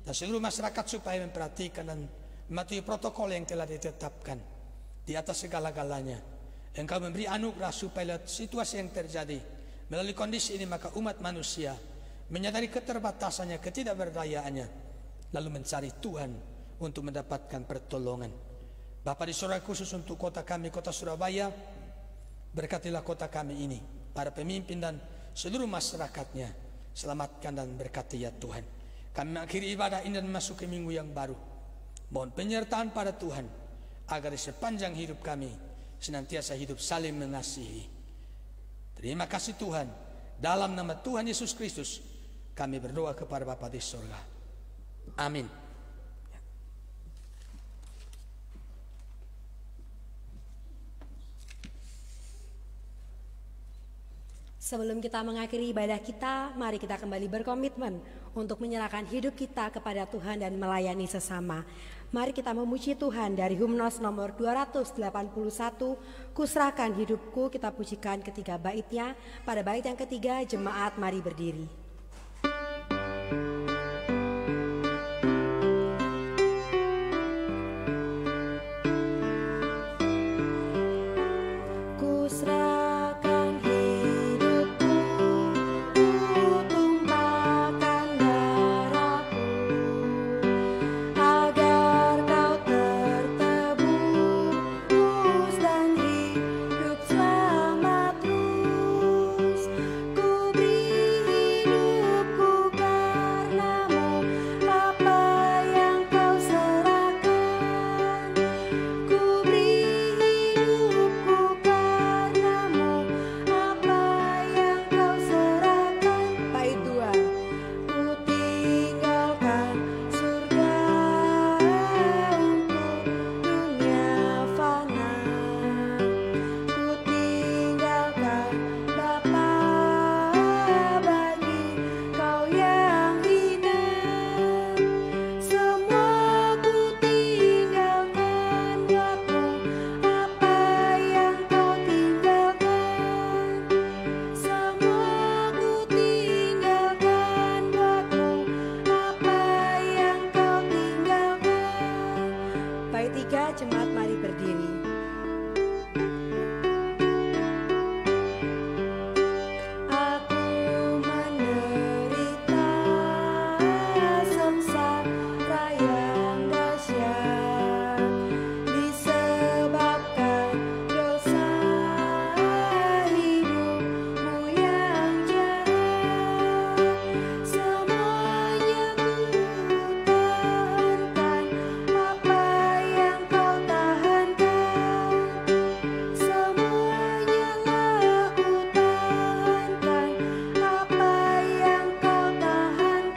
[SPEAKER 2] dan seluruh masyarakat supaya memperhatikan dan mematuhi protokol yang telah ditetapkan. Di atas segala-galanya, Engkau memberi anugerah supaya situasi yang terjadi melalui kondisi ini, maka umat manusia menyadari keterbatasannya, ketidakberdayaannya, lalu mencari Tuhan untuk mendapatkan pertolongan. Bapa di surga, khusus untuk kota kami, kota Surabaya, berkatilah kota kami ini, para pemimpin dan seluruh masyarakatnya, selamatkan dan berkati ya Tuhan. Kami mengakhiri ibadah ini dan memasuki minggu yang baru. Mohon penyertaan pada Tuhan agar di sepanjang hidup kami senantiasa hidup saling mengasihi. Terima kasih Tuhan. Dalam nama Tuhan Yesus Kristus kami berdoa kepada Bapa di surga. Amin.
[SPEAKER 3] Sebelum kita mengakhiri ibadah kita, mari kita kembali berkomitmen untuk menyerahkan hidup kita kepada Tuhan dan melayani sesama. Mari kita memuji Tuhan dari hymnos nomor 281, Kuserahkan Hidupku. Kita pujikan ketiga baitnya. Pada bait yang ketiga, jemaat mari berdiri. Jemaat mari berdiri. Aku menderita sengsara yang dahsyat disebabkan dosa hidupmu yang jahat. Semuanya ku tahankan apa yang kau tahankan. Semuanya aku tahankan apa yang kau tahankan.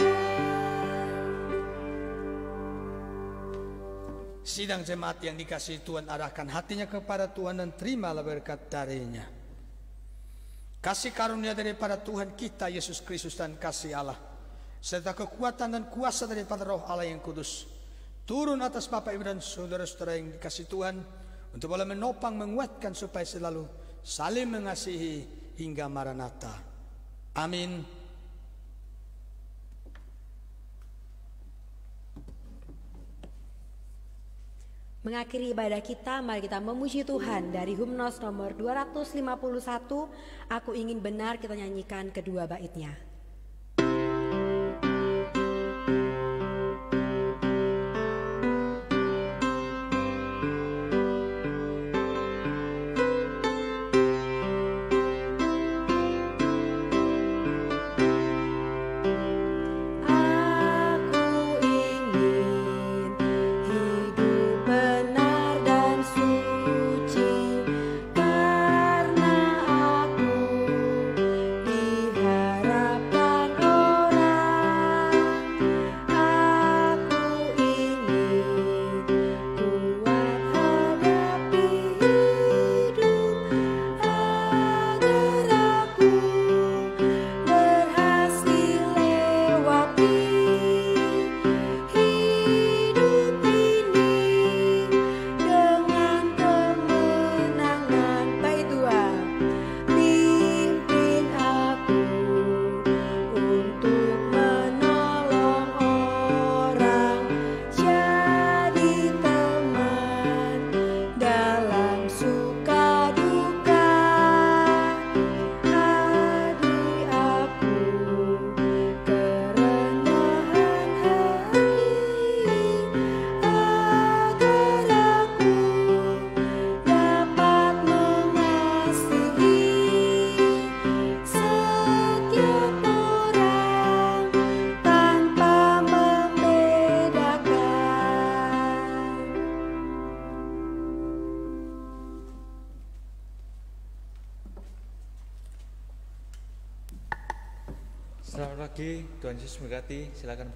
[SPEAKER 2] Sidang jemaat yang dikasihi Tuhan, arahkan hatinya kepada Tuhan dan terimalah berkat darinya. Kasih karunia daripada Tuhan kita Yesus Kristus dan kasih Allah serta kekuatan dan kuasa daripada Roh Allah yang kudus turun atas Bapak Ibu dan saudara-saudara yang dikasihi Tuhan, untuk boleh menopang, menguatkan supaya selalu saling mengasihi hingga Maranatha. Amin.
[SPEAKER 3] Mengakhiri ibadah kita, mari kita memuji Tuhan dari hymnos nomor 251, Aku Ingin Benar. Kita nyanyikan kedua baitnya.
[SPEAKER 4] Selamat pagi, Tuhan Yesus memberkati. Silakan